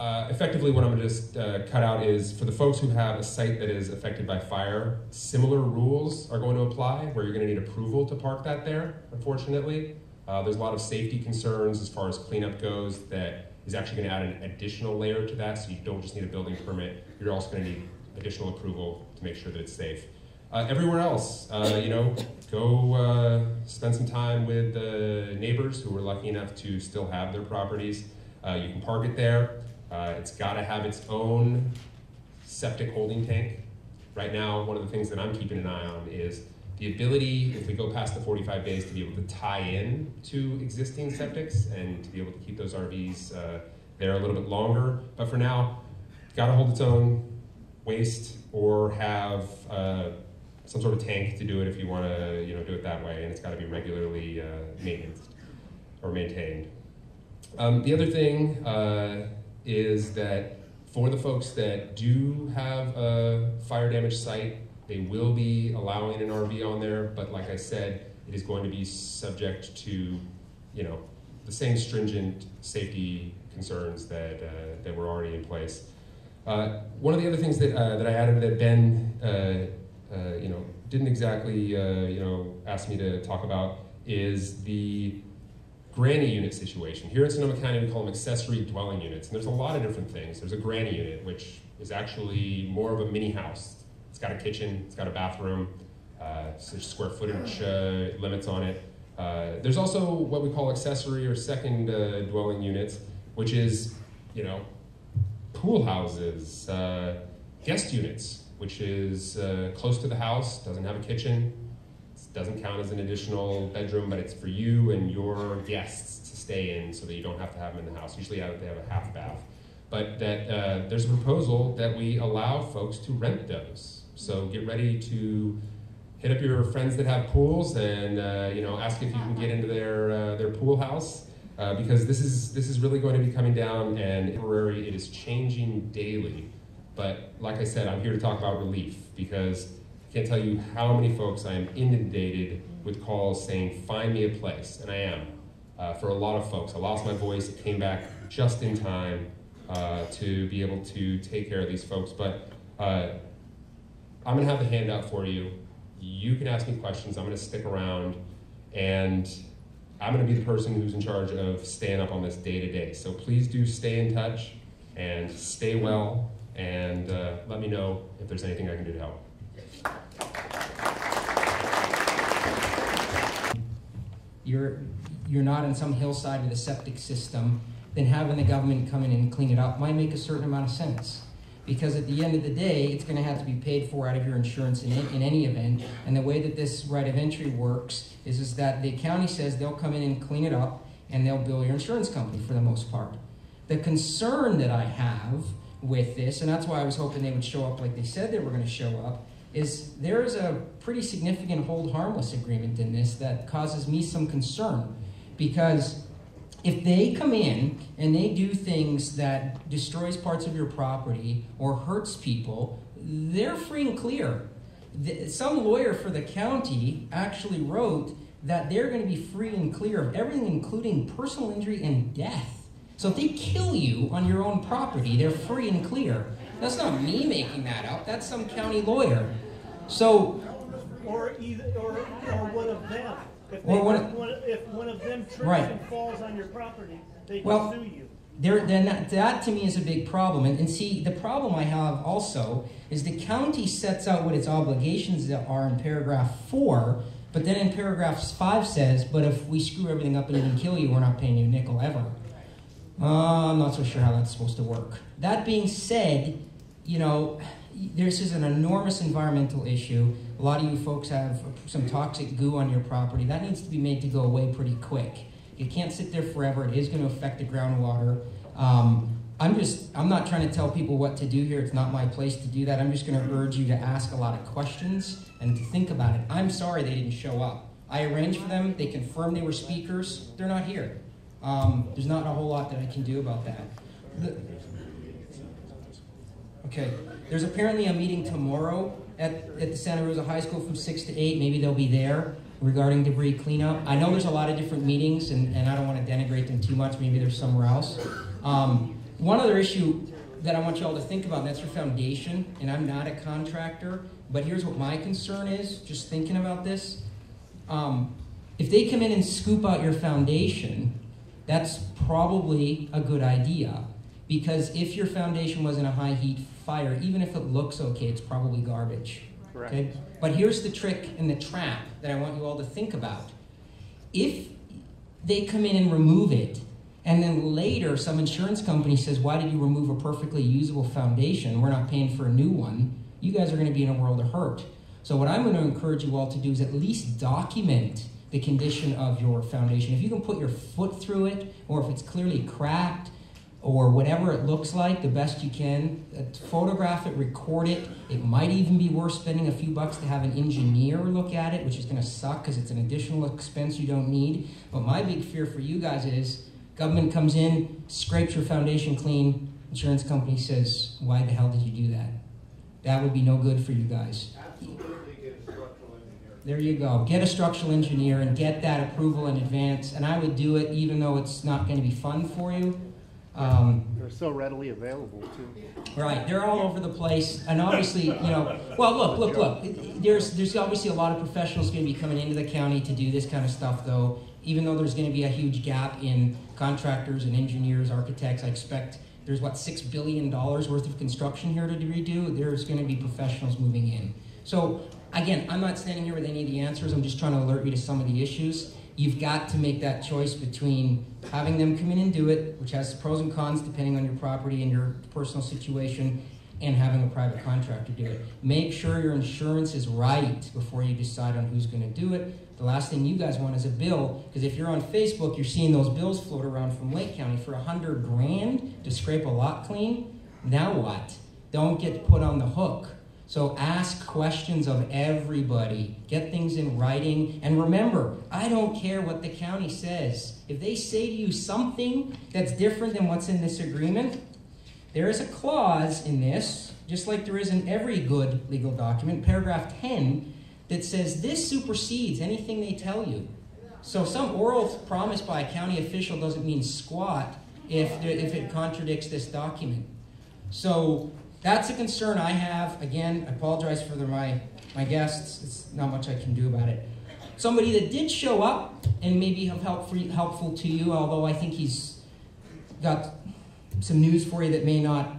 effectively what I'm gonna just cut out is for the folks who have a site that is affected by fire, similar rules are going to apply where you're gonna need approval to park that there, unfortunately. There's a lot of safety concerns as far as cleanup goes that is actually gonna add an additional layer to that, so you don't just need a building permit, you're also gonna need additional approval to make sure that it's safe. Everywhere else, go spend some time with the neighbors who are lucky enough to still have their properties. You can park it there. It's got to have its own septic holding tank. Right now, one of the things that I'm keeping an eye on is the ability, if we go past the 45 days, to be able to tie in to existing septics and to be able to keep those RVs there a little bit longer. But for now, it's got to hold its own waste or have some sort of tank to do it if you want to do it that way, and it's got to be regularly maintained. The other thing is that for the folks that do have a fire damage site, they will be allowing an RV on there, but like I said, it is going to be subject to the same stringent safety concerns that were already in place. One of the other things that I added that Ben didn't exactly ask me to talk about is the granny unit situation. Here in Sonoma County, we call them accessory dwelling units, and there's a lot of different things. There's a granny unit, which is actually more of a mini house. It's got a kitchen, it's got a bathroom, so there's square footage limits on it. There's also what we call accessory or second dwelling units, which is, pool houses, guest units, which is close to the house, doesn't have a kitchen, doesn't count as an additional bedroom, but it's for you and your guests to stay in so that you don't have to have them in the house. Usually they have a half bath. But that there's a proposal that we allow folks to rent those. So get ready to hit up your friends that have pools and ask if you can get into their pool house. Because this is really going to be coming down, and temporary, it is changing daily. But like I said, I'm here to talk about relief because I can't tell you how many folks I am inundated with calls saying, find me a place, and I am. For a lot of folks, I lost my voice, it came back just in time to be able to take care of these folks. But I'm gonna have the handout for you. You can ask me questions, I'm gonna stick around, and I'm gonna be the person who's in charge of staying up on this day to day. So please do stay in touch and stay well, and let me know if there's anything I can do to help. You're not on some hillside with a septic system, then having the government come in and clean it up might make a certain amount of sense. Because at the end of the day, it's going to have to be paid for out of your insurance in any event. And the way that this right of entry works is that the county says they'll come in and clean it up and they'll bill your insurance company for the most part. The concern that I have with this, and that's why I was hoping they would show up like they said they were going to show up, is there is a pretty significant hold harmless agreement in this that causes me some concern. Because if they come in and they do things that destroys parts of your property or hurts people, they're free and clear. some lawyer for the county actually wrote that they're going to be free and clear of everything, including personal injury and death. So if they kill you on your own property, they're free and clear. That's not me making that up. That's some county lawyer. So, or one of them. If one of them trips right. and falls on your property, they can well, sue you. Then that to me is a big problem. And see, the problem I have also is the county sets out what its obligations are in paragraph 4, but then in paragraph 5 says, but if we screw everything up and even kill you, we're not paying you a nickel ever. I'm not so sure how that's supposed to work. That being said, this is an enormous environmental issue. A lot of you folks have some toxic goo on your property. That needs to be made to go away pretty quick. It can't sit there forever. It is going to affect the groundwater. I'm not trying to tell people what to do here. It's not my place to do that. I'm just going to urge you to ask a lot of questions and to think about it. I'm sorry they didn't show up. I arranged for them. They confirmed they were speakers. They're not here. There's not a whole lot that I can do about that. Okay. There's apparently a meeting tomorrow at the Santa Rosa High School from 6 to 8. Maybe they'll be there regarding debris cleanup. I know there's a lot of different meetings, and I don't want to denigrate them too much. Maybe they're somewhere else. One other issue that I want you all to think about, and that's your foundation. And I'm not a contractor, but here's what my concern is, just thinking about this. If they come in and scoop out your foundation, that's probably a good idea. Because if your foundation was in a high heat fire, even if it looks okay, it's probably garbage. Correct. Okay? But here's the trick and the trap that I want you all to think about. If they come in and remove it, and then later some insurance company says, why did you remove a perfectly usable foundation? We're not paying for a new one. You guys are going to be in a world of hurt. So what I'm going to encourage you all to do is at least document the condition of your foundation. If you can put your foot through it, or if it's clearly cracked, or whatever it looks like, the best you can. Photograph it, record it. It might even be worth spending a few bucks to have an engineer look at it, which is going to suck because it's an additional expense you don't need. But my big fear for you guys is government comes in, scrapes your foundation clean, insurance company says, why the hell did you do that? That would be no good for you guys. Absolutely get a structural engineer. There you go. Get a structural engineer and get that approval in advance. And I would do it even though it's not going to be fun for you. They're so readily available too. Right, they're all over the place, and obviously, well, look. There's obviously a lot of professionals going to be coming into the county to do this kind of stuff, though. Even though there's going to be a huge gap in contractors and engineers, architects, I expect there's $6 billion worth of construction here to redo. There's going to be professionals moving in. So again, I'm not standing here with any of the answers. I'm just trying to alert you to some of the issues. You've got to make that choice between having them come in and do it, which has pros and cons depending on your property and your personal situation, and having a private contractor do it. Make sure your insurance is right before you decide on who's going to do it. The last thing you guys want is a bill, because if you're on Facebook, you're seeing those bills float around from Lake County for $100 grand to scrape a lot clean. Now what? Don't get put on the hook. So ask questions of everybody. Get things in writing. And remember, I don't care what the county says. If they say to you something that's different than what's in this agreement, there is a clause in this, just like there is in every good legal document, paragraph 10, that says this supersedes anything they tell you. So some oral promise by a county official doesn't mean squat if it contradicts this document. So that's a concern I have. Again, I apologize for my guests. It's not much I can do about it. Somebody that did show up and maybe have helpful to you, although I think he's got some news for you that may not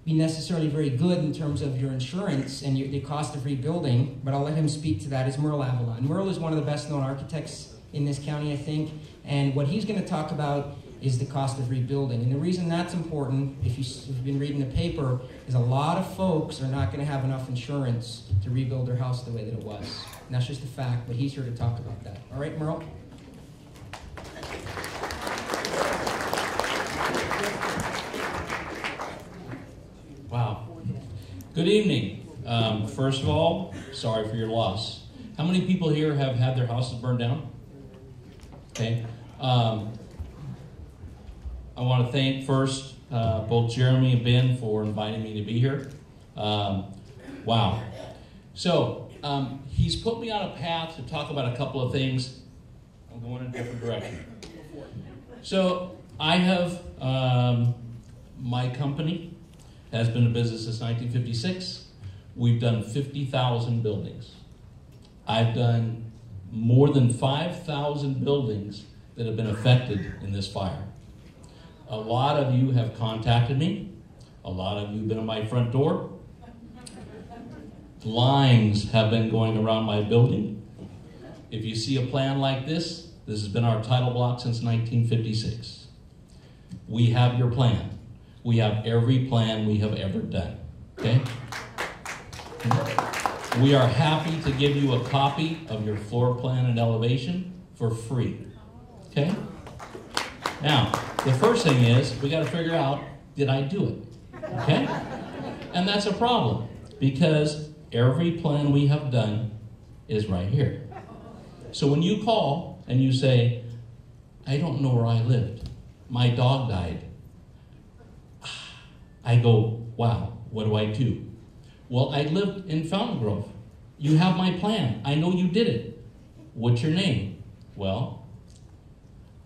be necessarily very good in terms of your insurance and the cost of rebuilding, but I'll let him speak to that, is Merle Avila. And Merle is one of the best known architects in this county, I think, and what he's going to talk about is the cost of rebuilding. And the reason that's important, if you've been reading the paper, is a lot of folks are not going to have enough insurance to rebuild their house the way that it was. And that's just a fact, but he's here to talk about that. All right, Merle? Wow. Good evening. First of all, sorry for your loss. How many people here have had their houses burned down? Okay. I want to thank first both Jeremy and Ben for inviting me to be here. Wow. So he's put me on a path to talk about a couple of things. I'm going in a different direction. So I have, my company has been in business since 1956. We've done 50,000 buildings. I've done more than 5,000 buildings that have been affected in this fire. A lot of you have contacted me. A lot of you have been at my front door. Lines have been going around my building. If you see a plan like this has been our title block since 1956. We have your plan. We have every plan we have ever done. Okay? We are happy to give you a copy of your floor plan and elevation for free. Okay? Now, the first thing is, we got to figure out, did I do it? Okay? And that's a problem, because every plan we have done is right here. So when you call and you say, I don't know where I lived, my dog died, I go, wow, what do I do? Well, I lived in Fountain Grove. You have my plan. I know you did it. What's your name? Well,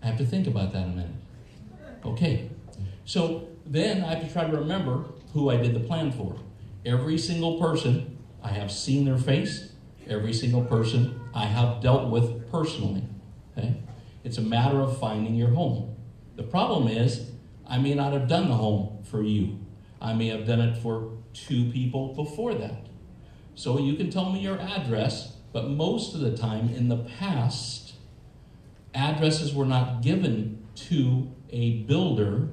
I have to think about that a minute. Okay. So then I have to try to remember who I did the plan for. Every single person, I have seen their face. Every single person I have dealt with personally. Okay? It's a matter of finding your home. The problem is, I may not have done the home for you. I may have done it for 2 people before that. So you can tell me your address, but most of the time in the past, addresses were not given to a builder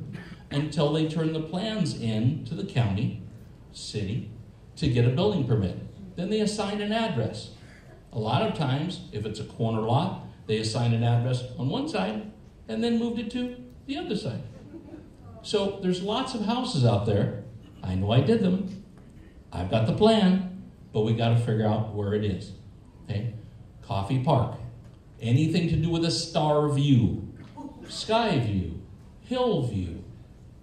until they turned the plans in to the county, city, to get a building permit. Then they assigned an address. A lot of times, if it's a corner lot, they assigned an address on one side and then moved it to the other side. So there's lots of houses out there. I know I did them. I've got the plan, but we got to figure out where it is. Okay? Coffee Park. Anything to do with a star view, sky view, hill view,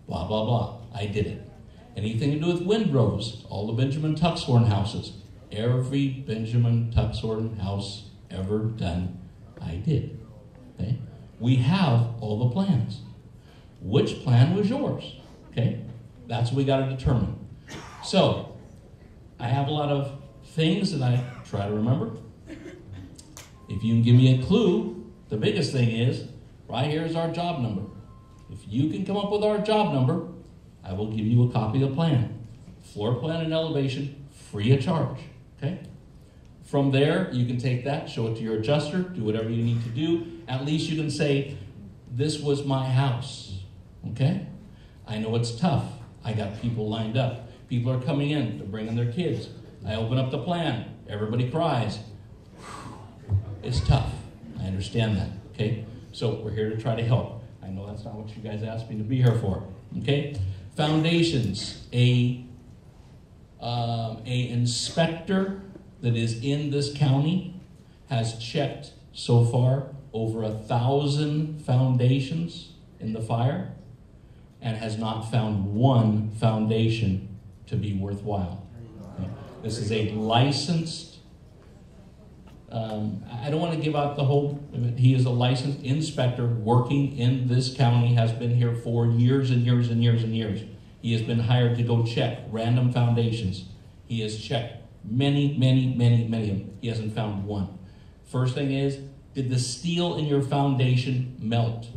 blah, blah, blah. I did it. Anything to do with windrows, all the Benjamin Tuxhorn houses. Every Benjamin Tuxhorn house ever done, I did. Okay? We have all the plans. Which plan was yours? Okay? That's what we got to determine. So, I have a lot of things that I try to remember. If you can give me a clue, the biggest thing is, right here is our job number. If you can come up with our job number, I will give you a copy of the plan. Floor plan and elevation, free of charge. Okay? From there, you can take that, show it to your adjuster, do whatever you need to do. At least you can say, this was my house. Okay? I know it's tough. I got people lined up. People are coming in, they're bringing their kids. I open up the plan, everybody cries. It's tough. I understand that. Okay? So we're here to try to help. I know that's not what you guys asked me to be here for. Okay? Foundations. A inspector that is in this county has checked so far over 1,000 foundations in the fire and has not found one foundation to be worthwhile. Okay? This is a licensed, I don't want to give out the whole, he is a licensed inspector working in this county, has been here for years and years and years and years. He has been hired to go check random foundations. He has checked many of them. He hasn't found one. First thing is, did the steel in your foundation melt?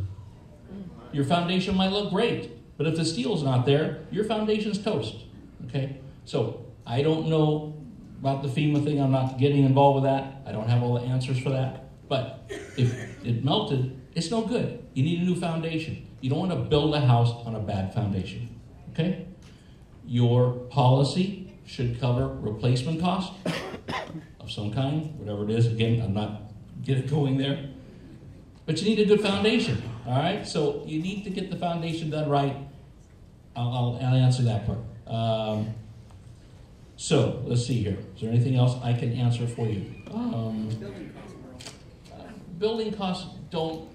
Your foundation might look great, but if the steel's not there, your foundation's toast. Okay? So, I don't know about the FEMA thing. I'm not getting involved with that. I don't have all the answers for that. But if it melted, it's no good. You need a new foundation. You don't want to build a house on a bad foundation. Okay? Your policy should cover replacement cost of some kind, whatever it is. Again, I'm not going there. But you need a good foundation. All right? So you need to get the foundation done right. I'll answer that part. So, let's see here. Is there anything else I can answer for you? Building costs don't,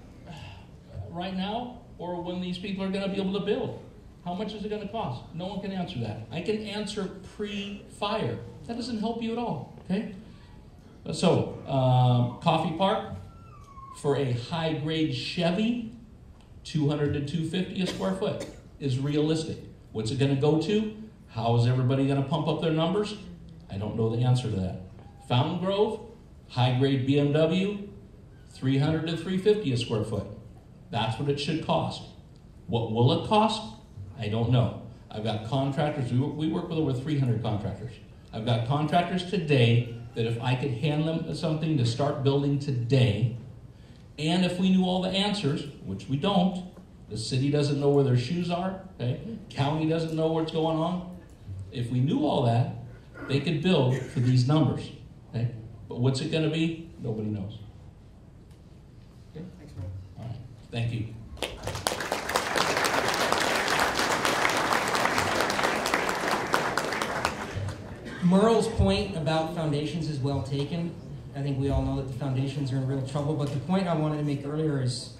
right now, or when these people are going to be able to build. How much is it going to cost? No one can answer that. I can answer pre-fire. That doesn't help you at all. Okay? So, Coffee Park, for a high-grade Chevy, 200 to 250 a square foot is realistic. What's it going to go to? How is everybody going to pump up their numbers? I don't know the answer to that. Fountain Grove, high-grade BMW, 300 to 350 a square foot. That's what it should cost. What will it cost? I don't know. I've got contractors. We work with over 300 contractors. I've got contractors today that if I could hand them something to start building today, and if we knew all the answers, which we don't, the city doesn't know where their shoes are, okay? County doesn't know what's going on. If we knew all that, they could build for these numbers, okay? But what's it going to be? Nobody knows. Okay? Thanks, Merle. All right. Thank you. Merle's point about foundations is well taken. I think we all know that the foundations are in real trouble, but the point I wanted to make earlier is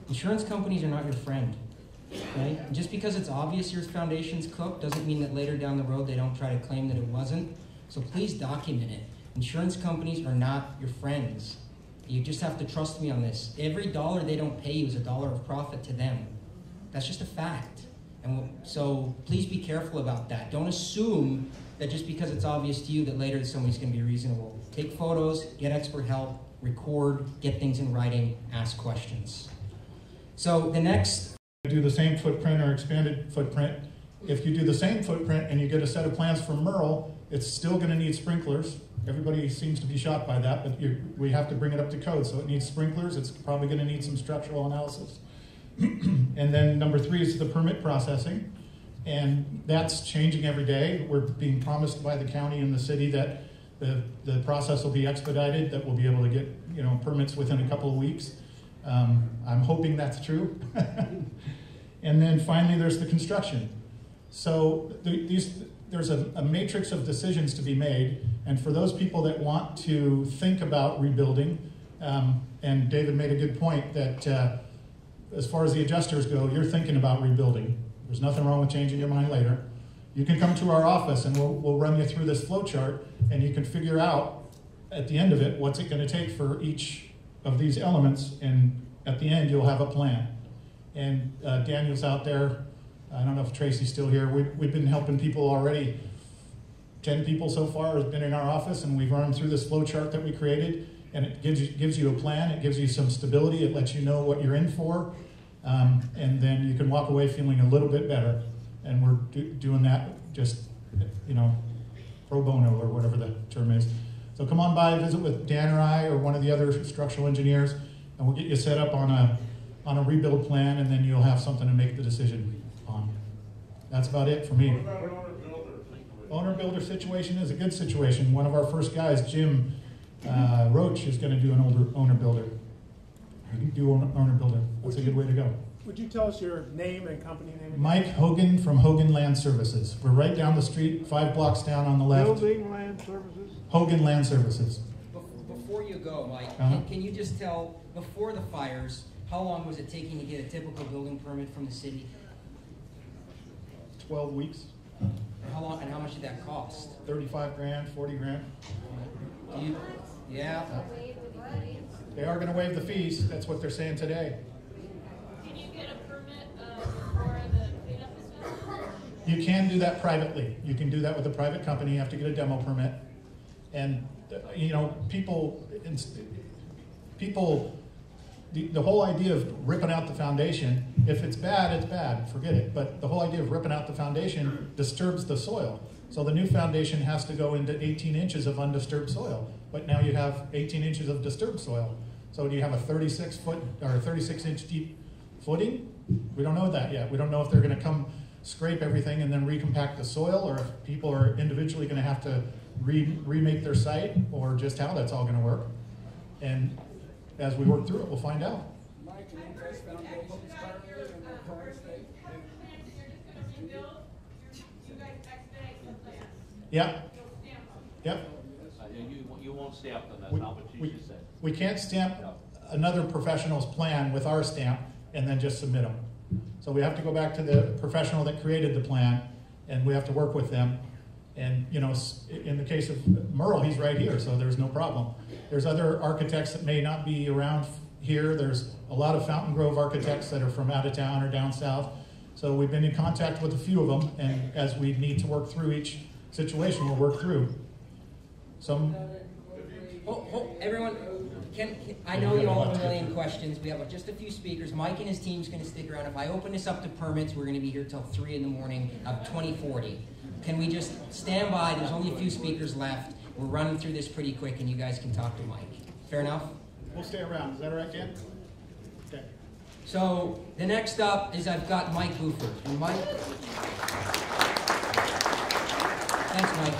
insurance companies are not your friend. Okay? And just because it's obvious your foundation's cooked doesn't mean that later down the road they don't try to claim that it wasn't. So please document it. Insurance companies are not your friends. You just have to trust me on this. Every dollar they don't pay you is a dollar of profit to them. That's just a fact. And so please be careful about that. Don't assume that just because it's obvious to you that later somebody's going to be reasonable. Take photos, get expert help, record, get things in writing, ask questions. So the next... Do the same footprint or expanded footprint. If you do the same footprint and you get a set of plans from Merle, it's still going to need sprinklers. Everybody seems to be shocked by that, but we have to bring it up to code. So it needs sprinklers. It's probably going to need some structural analysis. And then number 3 is the permit processing. And that's changing every day. We're being promised by the county and the city that the process will be expedited, that we'll be able to get permits within a couple of weeks. I'm hoping that's true. And then finally, there's the construction. So there's a matrix of decisions to be made. And for those people that want to think about rebuilding, and David made a good point that as far as the adjusters go, you're thinking about rebuilding. There's nothing wrong with changing your mind later. You can come to our office and we'll run you through this flow chart, and you can figure out at the end of it what's it going to take for each of these elements, and at the end you'll have a plan. And Daniel's out there. I don't know if Tracy's still here. We've been helping people already. 10 people so far have been in our office, and we've run through this flow chart that we created, and it gives you a plan. It gives you some stability. It lets you know what you're in for, and then you can walk away feeling a little bit better. And we're doing that just, pro bono or whatever the term is. So come on by, visit with Dan or I or one of the other structural engineers, and we'll get you set up on a rebuild plan, and then you'll have something to make the decision on. That's about it for me. What about an owner-builder? Owner-builder situation is a good situation. One of our first guys, Jim Roach, is going to do an owner-builder. Owner-builder. That's a good way to go. Would you tell us your name and company name again? Mike Hogan from Hogan Land Services. We're right down the street, 5 blocks down on the left. Building Land Services? Hogan Land Services. Before you go, Mike, Uh-huh. can you just tell, before the fires, how long was it taking to get a typical building permit from the city? 12 weeks. How long, and how much did that cost? 35 grand, 40 grand. Yeah. They are going to waive the fees. That's what they're saying today. Can you get a permit for the cleanup and stuff? You can do that privately. You can do that with a private company. You have to get a demo permit. And, people, the whole idea of ripping out the foundation, if it's bad, it's bad. Forget it. But the whole idea of ripping out the foundation disturbs the soil. So the new foundation has to go into 18 inches of undisturbed soil. But now you have 18 inches of disturbed soil. So do you have a 36-foot or a 36-inch deep footing? We don't know that yet. We don't know if they're going to come scrape everything and then recompact the soil, or if people are individually going to have to remake their site, or just how that's all going to work. And as we work through it, we'll find out. Mike, can you guys foundations currently in the current state? Yep. Yep. You won't stamp them, that's not what you just said. We can't stamp another professional's plan with our stamp and then just submit them. So we have to go back to the professional that created the plan, and we have to work with them. And, you know, in the case of Merle, he's right here, so there's no problem. There's other architects that may not be around here. There's a lot of Fountain Grove architects that are from out of town or down south. So we've been in contact with a few of them, and as we need to work through each situation, we'll work through. Some. Everyone, I know you all have a million questions. We have just a few speakers. Mike and his team's going to stick around. If I open this up to permits, we're going to be here till 3 in the morning of 2040. Can we just stand by? There's only a few speakers left. We're running through this pretty quick, and you guys can talk to Mike. Fair enough? We'll stay around. Is that all right, Dan? Okay. So the next up is I've got Mike Buford. And Mike... Thanks, Mike.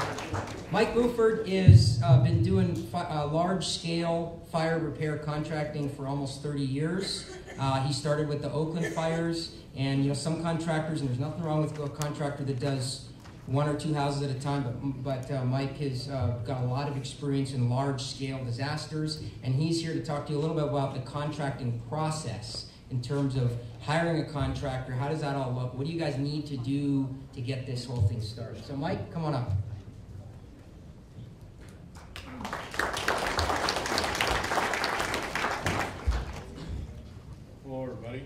Mike Buford has been doing large-scale fire repair contracting for almost 30 years. He started with the Oakland fires, and you know some contractors, and there's nothing wrong with a contractor that does 1 or 2 houses at a time, but Mike has got a lot of experience in large-scale disasters, and he's here to talk to you a little bit about the contracting process in terms of hiring a contractor. How does that all look? What do you guys need to do to get this whole thing started? So Mike, come on up. Hello, everybody.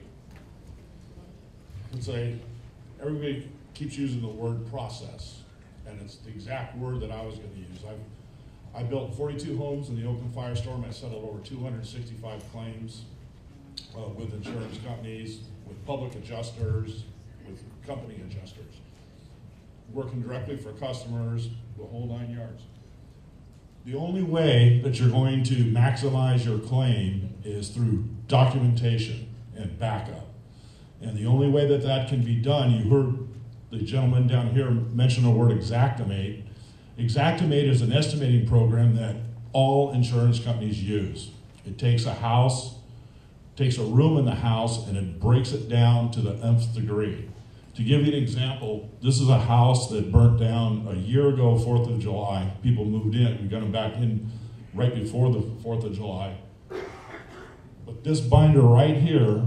Everybody keeps using the word process, and it's the exact word that I was going to use. I built 42 homes in the Oakland firestorm. I settled over 265 claims with insurance companies, with public adjusters, with company adjusters, working directly for customers, the whole 9 yards. The only way that you're going to maximize your claim is through documentation and backup. And the only way that that can be done, you heard the gentleman down here mention the word Xactimate. Xactimate is an estimating program that all insurance companies use. It takes a house, takes a room in the house, and it breaks it down to the nth degree. To give you an example, this is a house that burnt down a year ago, 4th of July. People moved in. We got them back in right before the 4th of July. But this binder right here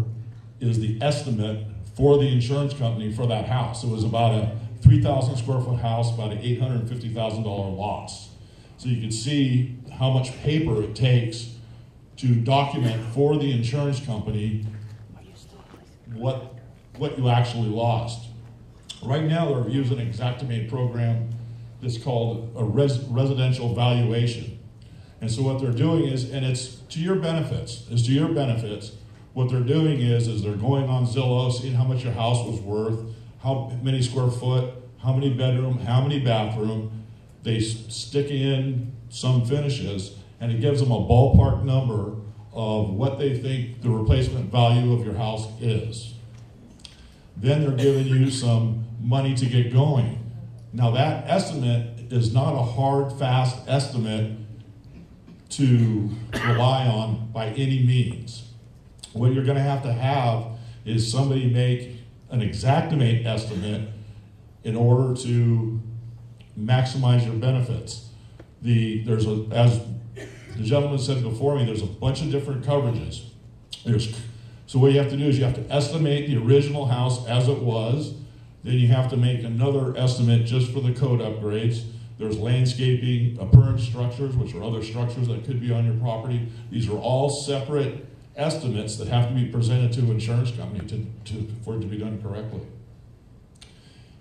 is the estimate for the insurance company for that house. It was about a 3,000 square foot house, about an $850,000 loss. So you can see how much paper it takes to document for the insurance company what you actually lost. Right now they're using an Xactimate program that's called a residential valuation. And so what they're doing is, and it's to your benefits, what they're doing is they're going on Zillow, seeing how much your house was worth, how many square foot, how many bedroom, how many bathroom. They stick in some finishes, and it gives them a ballpark number of what they think the replacement value of your house is. Then they're giving you some money to get going. Now that estimate is not a hard, fast estimate to rely on by any means. What you're going to have is somebody make an Xactimate estimate in order to maximize your benefits. As the gentleman said before me, there's a bunch of different coverages. So what you have to do is you have to estimate the original house as it was. Then you have to make another estimate just for the code upgrades. There's landscaping, appurtenant structures, which are other structures that could be on your property. These are all separate estimates that have to be presented to an insurance company for it to be done correctly.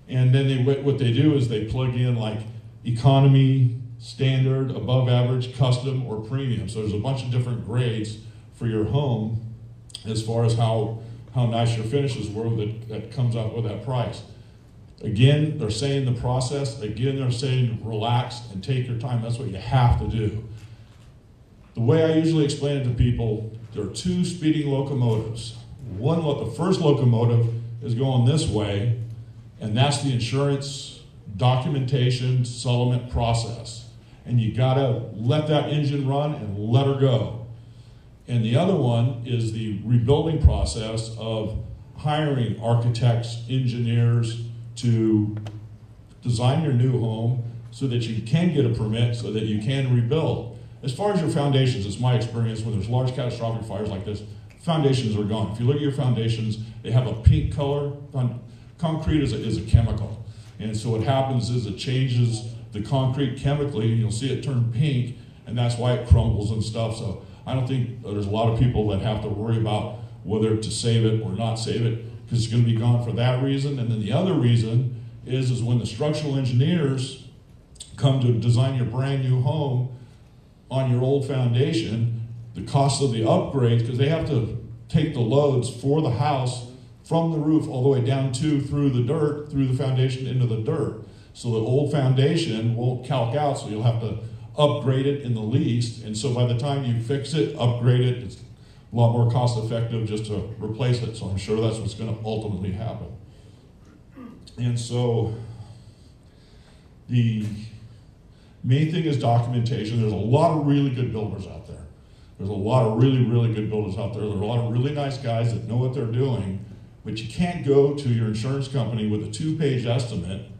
And then what they do is they plug in like economy, standard, above average, custom, or premium. So there's a bunch of different grades for your home as far as how nice your finishes were that comes out with that price. Again, they're saying the process. Again, they're saying relax and take your time. That's what you have to do. The way I usually explain it to people, there are 2 speeding locomotives. The first locomotive is going this way, and that's the insurance documentation settlement process. And you gotta let that engine run and let her go. And the other one is the rebuilding process of hiring architects, engineers to design your new home so that you can get a permit so that you can rebuild. As far as your foundations, it's my experience when there's large catastrophic fires like this, foundations are gone. If you look at your foundations, they have a pink color. Concrete is a chemical. And so what happens is it changes the concrete chemically, and you'll see it turn pink, and that's why it crumbles and stuff. So I don't think there's a lot of people that have to worry about whether to save it or not save it, because it's going to be gone for that reason. And then the other reason is when the structural engineers come to design your brand new home on your old foundation, the cost of the upgrades, because they have to take the loads for the house from the roof all the way down through the dirt, through the foundation into the dirt. So the old foundation won't calc out, so you'll have to upgrade it in the least. And so by the time you fix it, upgrade it, it's a lot more cost effective just to replace it. So I'm sure that's what's going to ultimately happen. And so the main thing is documentation. There's a lot of really good builders out there. There's a lot of really, really good builders out there. There are a lot of really nice guys that know what they're doing, but you can't go to your insurance company with a 2-page estimate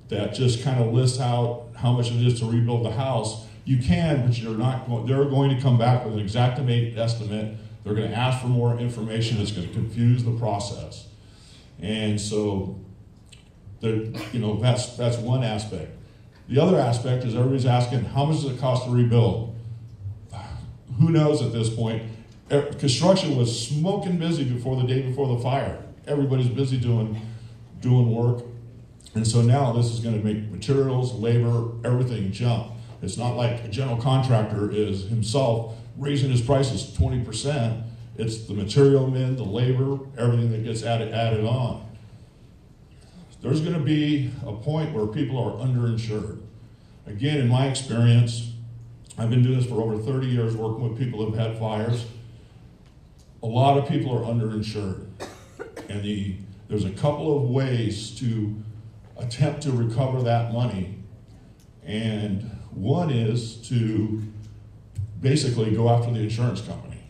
that just kind of lists out how much it is to rebuild the house. You can, but you're not going, they're going to come back with an exactimate estimate. They're going to ask for more information. It's going to confuse the process. And so, that's one aspect. The other aspect is everybody's asking, how much does it cost to rebuild? Who knows at this point? Construction was smoking busy before the day before the fire. Everybody's busy doing work. And so now this is going to make materials, labor, everything jump. It's not like a general contractor is himself raising his prices 20%. It's the material men, the labor, everything that gets added on. There's going to be a point where people are underinsured. Again, in my experience, I've been doing this for over 30 years working with people who've had fires. A lot of people are underinsured. And there's a couple of ways to attempt to recover that money. And one is to basically go after the insurance company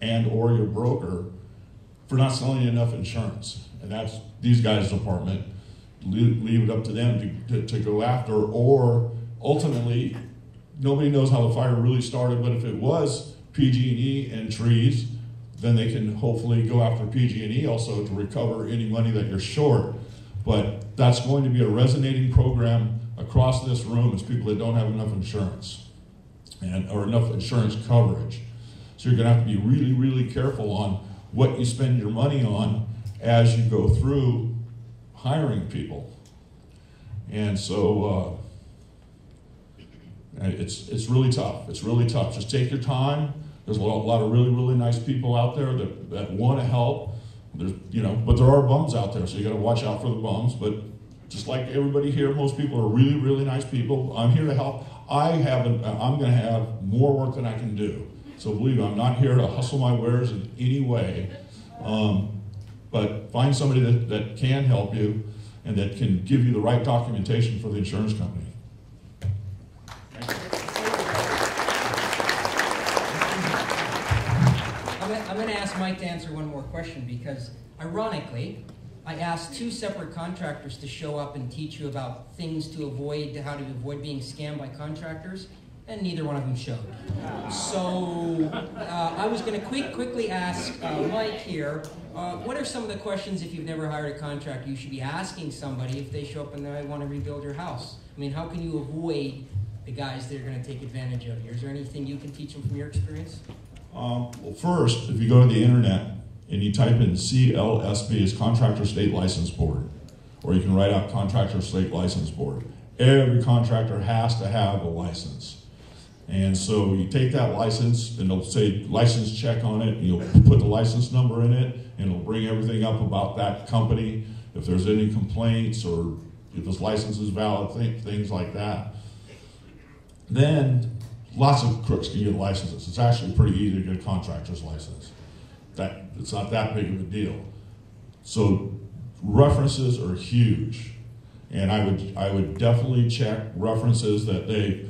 and or your broker for not selling you enough insurance. And that's these guys' department. Leave it up to them to go after, or ultimately, nobody knows how the fire really started, but if it was PG&E and trees, then they can hopefully go after PG&E also to recover any money that you're short. But that's going to be a resonating program across this room is people that don't have enough insurance or enough insurance coverage. So you're going to have to be really, really careful on what you spend your money on as you go through hiring people. And so it's really tough. It's really tough. Just take your time. There's a lot of really, really nice people out there that want to help. But there are bums out there, so you got to watch out for the bums. But just like everybody here, most people are really, really nice people. I'm here to help. I'm going to have more work than I can do. So believe me, I'm not here to hustle my wares in any way. But find somebody that can help you and that can give you the right documentation for the insurance company. I'm going to ask Mike to answer one more question because, ironically, I asked 2 separate contractors to show up and teach you about things to avoid, how to avoid being scammed by contractors, and neither one of them showed. So I was going to quickly ask Mike here, what are some of the questions, if you've never hired a contractor, you should be asking somebody if they show up and they want to rebuild your house? I mean, how can you avoid the guys that are going to take advantage of you? Is there anything you can teach them from your experience? Well, first, if you go to the internet and you type in CLSB, it's Contractor State License Board, or you can write out Contractor State License Board. Every contractor has to have a license. And so you take that license, and it'll say license check on it, and you'll put the license number in it, and it'll bring everything up about that company, if there's any complaints, or if this license is valid, things like that. Then, lots of crooks can get licenses. It's actually pretty easy to get a contractor's license. It's not that big of a deal. So references are huge. And I would definitely check references that they,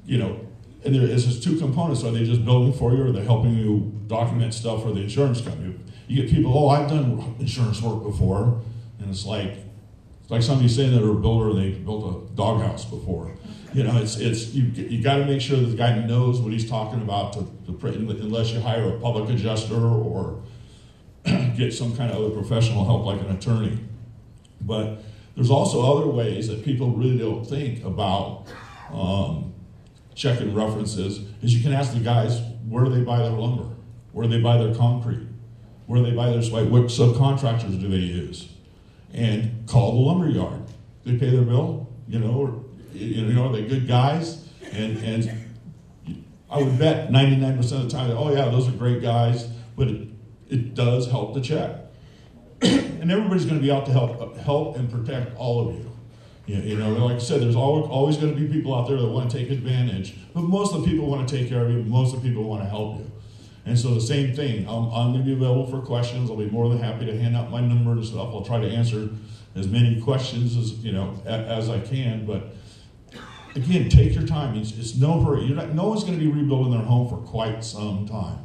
and there's just 2 components. Are they just building for you, or are they helping you document stuff for the insurance company? You get people, I've done insurance work before, and it's like somebody saying they're a builder, they built a doghouse before. You got to make sure that the guy knows what he's talking about unless you hire a public adjuster or get some kind of other professional help like an attorney. But There's also other ways that people really don't think about checking references, is you can ask the guys where do they buy their lumber, where do they buy their concrete, where do they buy their spike, what subcontractors do they use, and call the lumber yard. They pay their bill, are they good guys? And I would bet 99% of the time that, oh yeah, those are great guys, but it does help to check. And everybody's going to be out to help and protect all of you. Like I said, there's always going to be people out there that want to take advantage, but most of the people want to take care of you, most of the people want to help you. And so the same thing, I'm going to be available for questions. I'll be more than happy to hand out my number and stuff. I'll try to answer as many questions as I can, but again, take your time. It's no hurry. No one's going to be rebuilding their home for quite some time.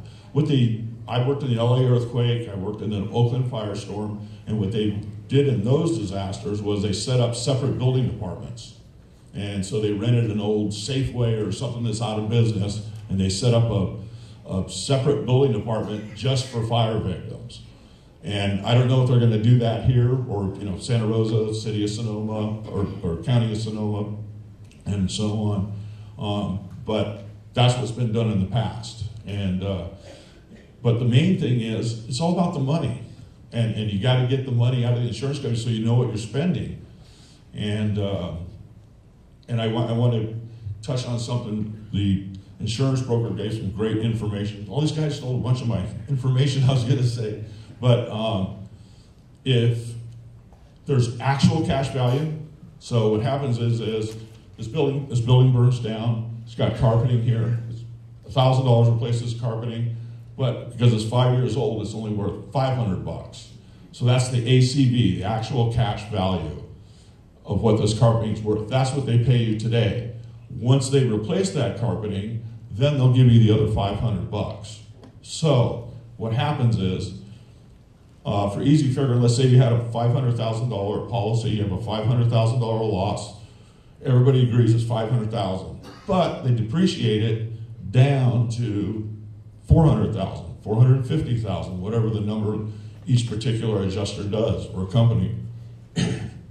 I worked in the LA earthquake, I worked in the Oakland firestorm, and what they did in those disasters was they set up separate building departments. And so they rented an old Safeway or something that's out of business, and they set up a separate building department just for fire victims. And I don't know if they're going to do that here, or Santa Rosa, City of Sonoma, or County of Sonoma, and so on. But that's what's been done in the past. But the main thing is, it's all about the money. And you got to get the money out of the insurance company so you know what you're spending. And I want to touch on something. The insurance broker gave some great information. All these guys stole a bunch of my information, I was going to say. But if there's actual cash value, so what happens is this building burns down. It's got carpeting here. It's $1,000 replaces carpeting. But because it's 5 years old, it's only worth $500. So that's the ACV, the actual cash value of what this carpeting's worth. That's what they pay you today. Once they replace that carpeting, then they'll give you the other $500. So what happens is, for easy figuring, let's say you had a $500,000 policy, you have a $500,000 loss. Everybody agrees it's $500,000, but they depreciate it down to $400,000, $450,000, whatever the number each particular adjuster does, or a company.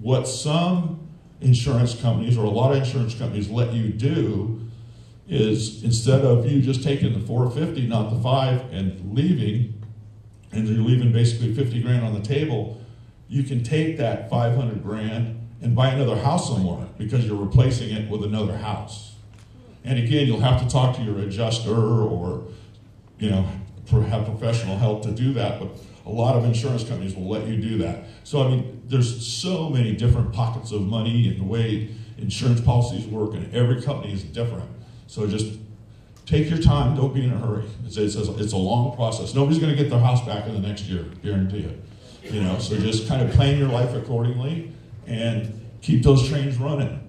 What some insurance companies, or a lot of insurance companies, let you do is, instead of you just taking the $450, not the $5, and leaving, and you're leaving basically 50 grand on the table, you can take that 500 grand and buy another house somewhere because you're replacing it with another house. And again, you'll have to talk to your adjuster, or have professional help to do that, but a lot of insurance companies will let you do that. So, I mean, there's so many different pockets of money and the way insurance policies work, and every company is different. So just take your time, don't be in a hurry. It's a long process. Nobody's gonna get their house back in the next year, guarantee it. So just kind of plan your life accordingly and keep those trains running.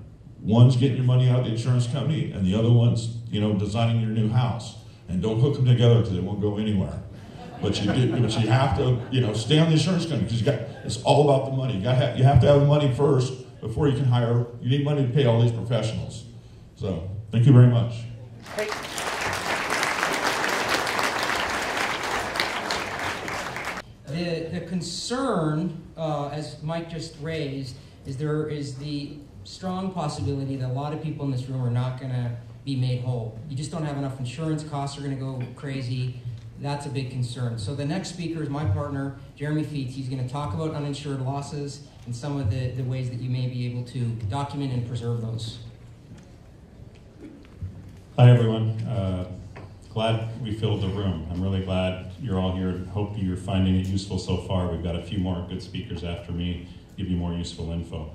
One's getting your money out of the insurance company, and the other one's, designing your new house. And don't hook them together because they won't go anywhere. But you have to, stay on the insurance company, because it's all about the money. You have to have the money first before you can hire. You need money to pay all these professionals. So, thank you very much. Hey. The concern, as Mike just raised, is there is the strong possibility that a lot of people in this room are not going to be made whole. You just don't have enough insurance, costs are going to go crazy. That's a big concern. So the next speaker is my partner, Jeremy Fietz. He's going to talk about uninsured losses and some of the ways that you may be able to document and preserve those. Hi everyone. Glad we filled the room. I'm really glad you're all here. Hope you're finding it useful so far. We've got a few more good speakers after me, give you more useful info.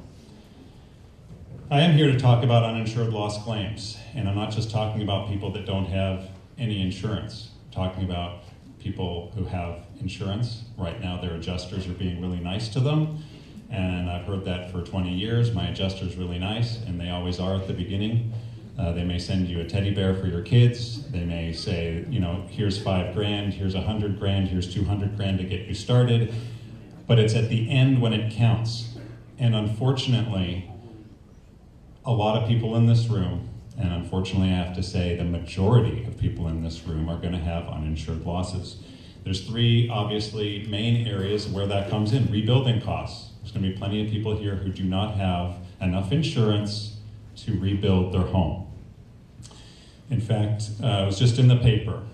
I am here to talk about uninsured loss claims, and I'm not just talking about people that don't have any insurance. I'm talking about people who have insurance. Right now their adjusters are being really nice to them, and I've heard that for 20 years. My adjuster's really nice, and they always are at the beginning. They may send you a teddy bear for your kids. They may say, here's $5 grand, here's $100 grand, here's $200 grand to get you started. But it's at the end when it counts. And unfortunately, a lot of people in this room, and unfortunately I have to say the majority of people in this room, are going to have uninsured losses. There's three, obviously, main areas where that comes in. Rebuilding costs. There's going to be plenty of people here who do not have enough insurance to rebuild their home. In fact, it was just in the paper.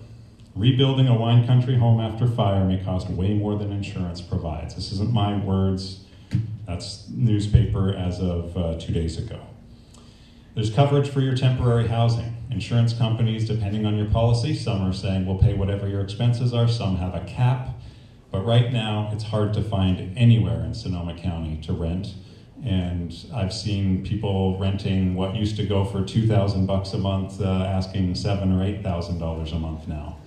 Rebuilding a wine country home after fire may cost way more than insurance provides. This isn't my words. That's newspaper as of 2 days ago. There's coverage for your temporary housing. Insurance companies, depending on your policy, some are saying we'll pay whatever your expenses are, some have a cap. But right now, it's hard to find anywhere in Sonoma County to rent. And I've seen people renting what used to go for $2,000 a month, asking $7,000 or $8,000 a month now.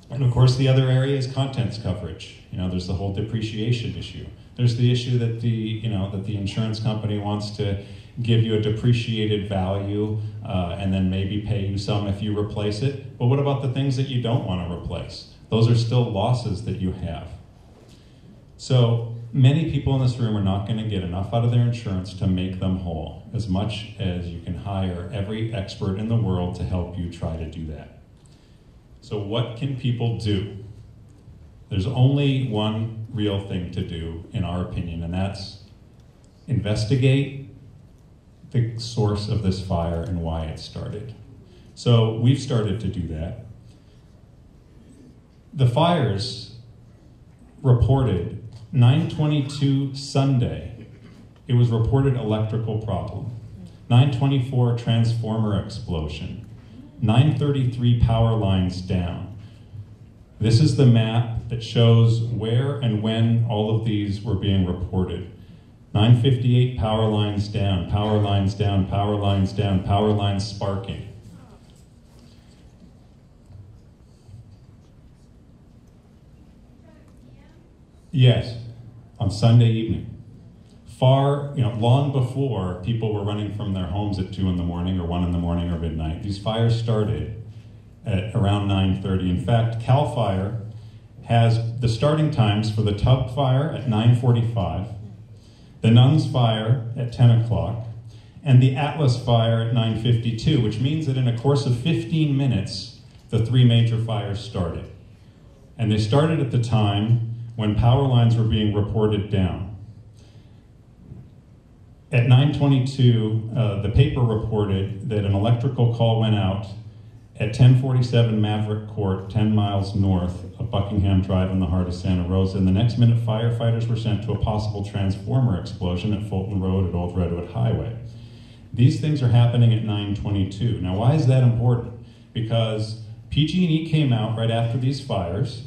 And of course, the other area is contents coverage. There's the whole depreciation issue. There's the issue that the insurance company wants to give you a depreciated value and then maybe pay you some if you replace it. But what about the things that you don't want to replace? Those are still losses that you have. So many people in this room are not going to get enough out of their insurance to make them whole, as much as you can hire every expert in the world to help you try to do that. So what can people do? There's only one real thing to do, in our opinion, and that's investigate the source of this fire and why it started. So we've started to do that. The fires reported 9/22 Sunday, it was reported electrical problem. 9/24 transformer explosion. 9:33 power lines down. This is the map that shows where and when all of these were being reported. 9:58 power lines down, power lines down, power lines down, power lines sparking. Yes, on Sunday evening. Long before people were running from their homes at 2 in the morning or 1 in the morning or midnight. These fires started at around 9:30. In fact, CAL FIRE has the starting times for the Tub fire at 9:45, the Nuns fire at 10 o'clock, and the Atlas fire at 9:52, which means that in a course of 15 minutes, the 3 major fires started. And they started at the time when power lines were being reported down. At 9:22, the paper reported that an electrical call went out at 1047 Maverick Court, 10 miles north of Buckingham Drive in the heart of Santa Rosa. And the next minute, firefighters were sent to a possible transformer explosion at Fulton Road at Old Redwood Highway. These things are happening at 9:22. Now, why is that important? Because PG&E came out right after these fires,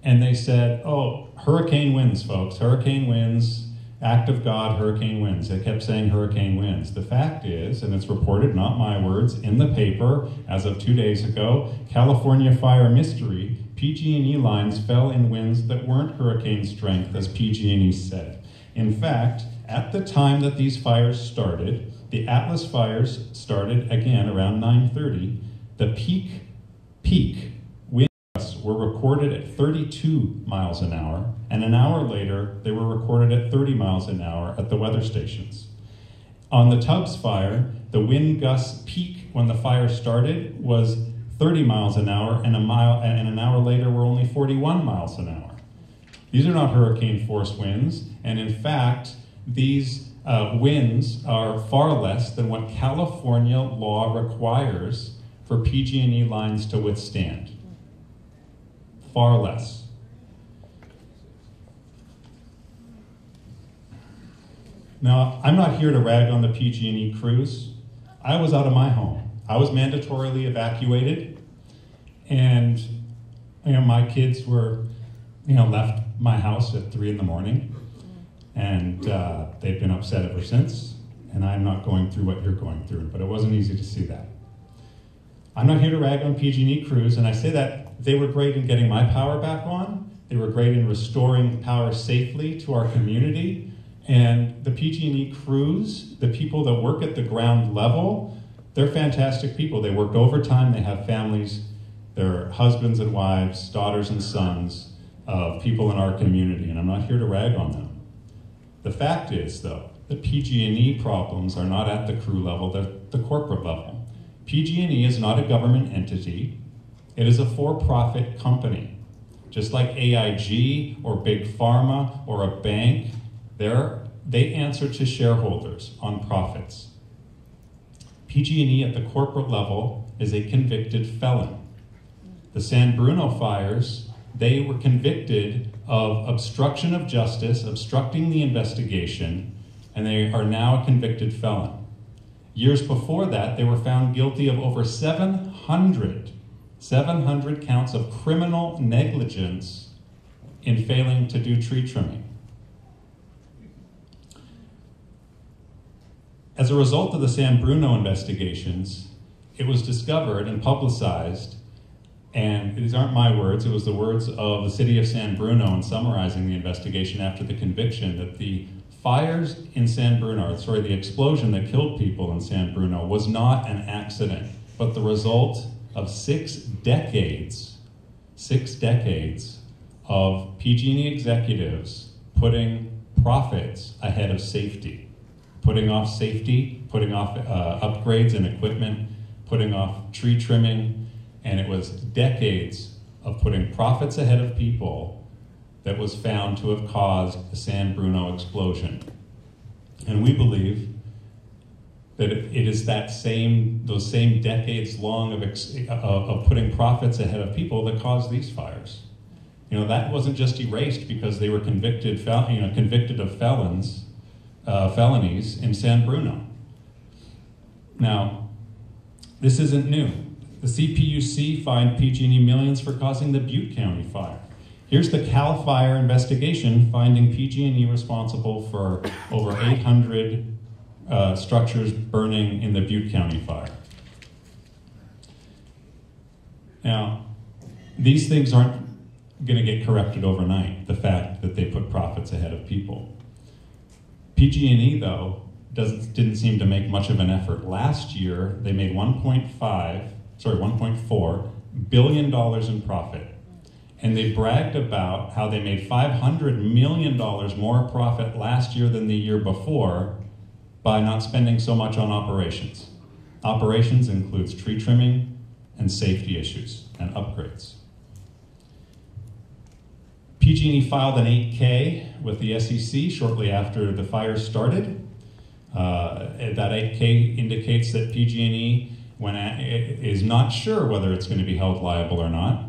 and they said, oh, hurricane winds, folks, hurricane winds, act of God, hurricane winds. They kept saying hurricane winds. The fact is, and it's reported, not my words, in the paper as of 2 days ago, California fire mystery, PG&E lines fell in winds that weren't hurricane strength, as PG&E said. In fact, at the time that these fires started, the Atlas fires started again around 9:30. The peak wind gusts were recorded at 32 miles an hour, and an hour later, they were recorded at 30 miles an hour at the weather stations. On the Tubbs fire, the wind gust peak when the fire started was 30 miles an hour, and an hour later were only 41 miles an hour. These are not hurricane force winds, and in fact, these winds are far less than what California law requires for PG&E lines to withstand. Far less. Now, I'm not here to rag on the PG&E crews. I was out of my home. I was mandatorily evacuated, and my kids were left my house at 3 in the morning, and they've been upset ever since, and I'm not going through what you're going through, but it wasn't easy to see that. I'm not here to rag on PG&E crews, and I say that they were great in getting my power back on. They were great in restoring power safely to our community. And the PG&E crews, the people that work at the ground level, they're fantastic people. They work overtime, they have families, they're husbands and wives, daughters and sons of people in our community, and I'm not here to rag on them. The fact is, though, the PG&E problems are not at the crew level, they're at the corporate level. PG&E is not a government entity. It is a for-profit company. Just like AIG or Big Pharma or a bank, They answer to shareholders on profits. PG&E at the corporate level is a convicted felon. The San Bruno fires, they were convicted of obstruction of justice, obstructing the investigation, and they are now a convicted felon. Years before that, they were found guilty of over 700 counts of criminal negligence in failing to do tree trimming. As a result of the San Bruno investigations, it was discovered and publicized, and these aren't my words, it was the words of the city of San Bruno in summarizing the investigation after the conviction, that the fires in San Bruno, the explosion that killed people in San Bruno was not an accident, but the result of 6 decades of PG&E executives putting profits ahead of safety. Putting off safety, putting off upgrades in equipment, putting off tree trimming, and it was decades of putting profits ahead of people that was found to have caused the San Bruno explosion. And we believe that it is those same decades long of putting profits ahead of people that caused these fires. That wasn't just erased because they were convicted of felonies in San Bruno. Now, this isn't new. The CPUC fined PG&E millions for causing the Butte County fire. Here's the CAL FIRE investigation finding PG&E responsible for over 800 structures burning in the Butte County fire. Now, these things aren't going to get corrected overnight, the fact that they put profits ahead of people. PG&E, though, didn't seem to make much of an effort. Last year, they made $1.4 billion in profit. And they bragged about how they made $500 million more profit last year than the year before by not spending so much on operations. Operations includes tree trimming and safety issues and upgrades. PG&E filed an 8K with the SEC shortly after the fire started. That 8K indicates that PG&E is not sure whether it's going to be held liable or not.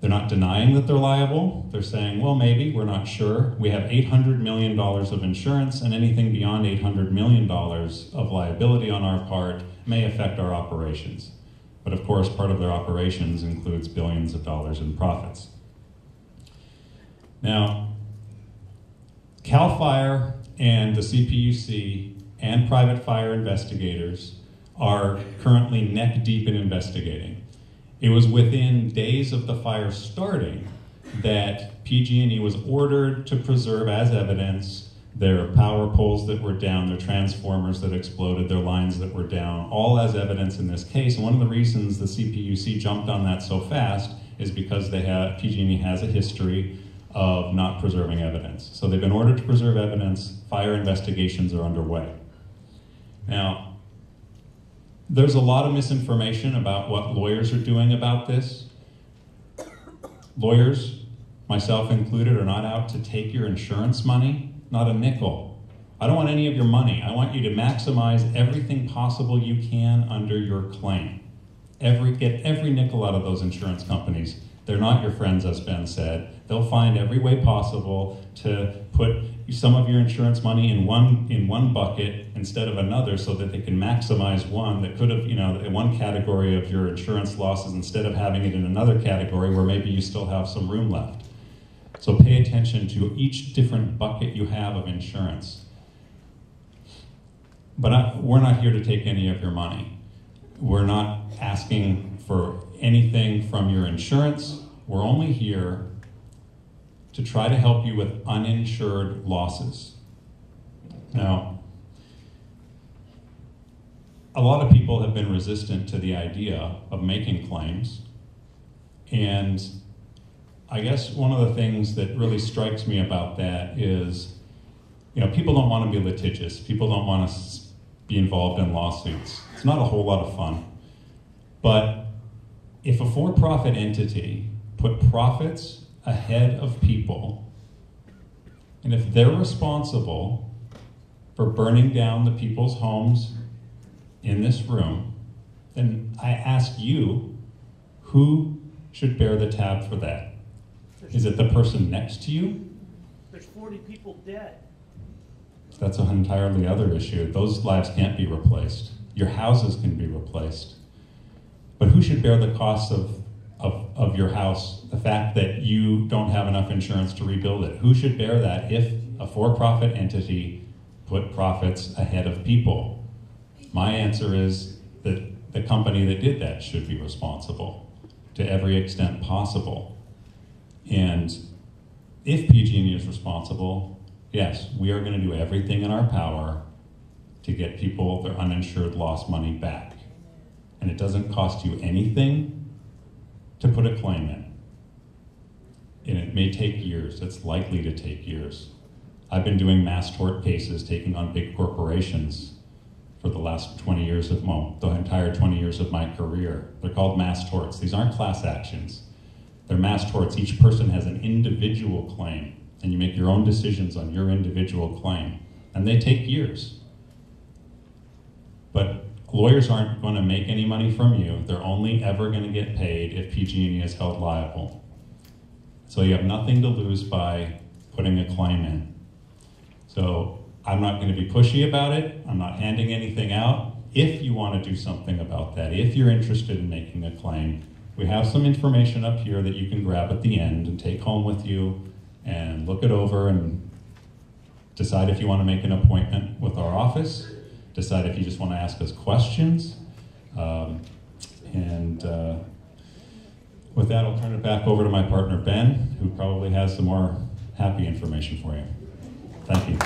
They're not denying that they're liable. They're saying, well, maybe, we're not sure. We have $800 million of insurance, and anything beyond $800 million of liability on our part may affect our operations. But of course, part of their operations includes billions of dollars in profits. Now, CAL FIRE and the CPUC and private fire investigators are currently neck deep in investigating. It was within days of the fire starting that PG&E was ordered to preserve as evidence their power poles that were down, their transformers that exploded, their lines that were down, all as evidence in this case. And one of the reasons the CPUC jumped on that so fast is because PG&E has a history of not preserving evidence. So they've been ordered to preserve evidence. Fire investigations are underway. Now, there's a lot of misinformation about what lawyers are doing about this. Lawyers, myself included, are not out to take your insurance money, not a nickel. I don't want any of your money. I want you to maximize everything possible you can under your claim. Get every nickel out of those insurance companies. They're not your friends, as Ben said. They'll find every way possible to put some of your insurance money in one bucket instead of another, so that they can maximize one that could have, in one category of your insurance losses, instead of having it in another category where maybe you still have some room left. So pay attention to each different bucket you have of insurance. But we're not here to take any of your money. We're not asking for anything from your insurance. We're only here to try to help you with uninsured losses. Now, a lot of people have been resistant to the idea of making claims, and I guess one of the things that really strikes me about that is, people don't want to be litigious. People don't want to be involved in lawsuits. It's not a whole lot of fun. But if a for-profit entity put profits ahead of people, And if they're responsible for burning down the people's homes in this room, then I ask you, who should bear the tab for that? Is it the person next to you? There's 40 people dead. That's an entirely other issue. Those lives can't be replaced. Your houses can be replaced. But who should bear the cost of your house, the fact that you don't have enough insurance to rebuild it? Who should bear that if a for-profit entity put profits ahead of people? My answer is that the company that did that should be responsible to every extent possible. And if PG&E is responsible, yes, we are going to do everything in our power to get people their uninsured lost money back. And it doesn't cost you anything to put a claim in. And it may take years. It's likely to take years. I've been doing mass tort cases, taking on big corporations for the last 20 years of the entire 20 years of my career. They're called mass torts. These aren't class actions. They're mass torts. Each person has an individual claim, and you make your own decisions on your individual claim. And they take years. But lawyers aren't going to make any money from you. They're only ever going to get paid if PG&E is held liable. So you have nothing to lose by putting a claim in. So I'm not going to be pushy about it. I'm not handing anything out. If you want to do something about that, if you're interested in making a claim, we have some information up here that you can grab at the end and take home with you and look it over and decide if you want to make an appointment with our office, decide if you just want to ask us questions. With that, I'll turn it back over to my partner, Ben, who probably has some more happy information for you. Thank you.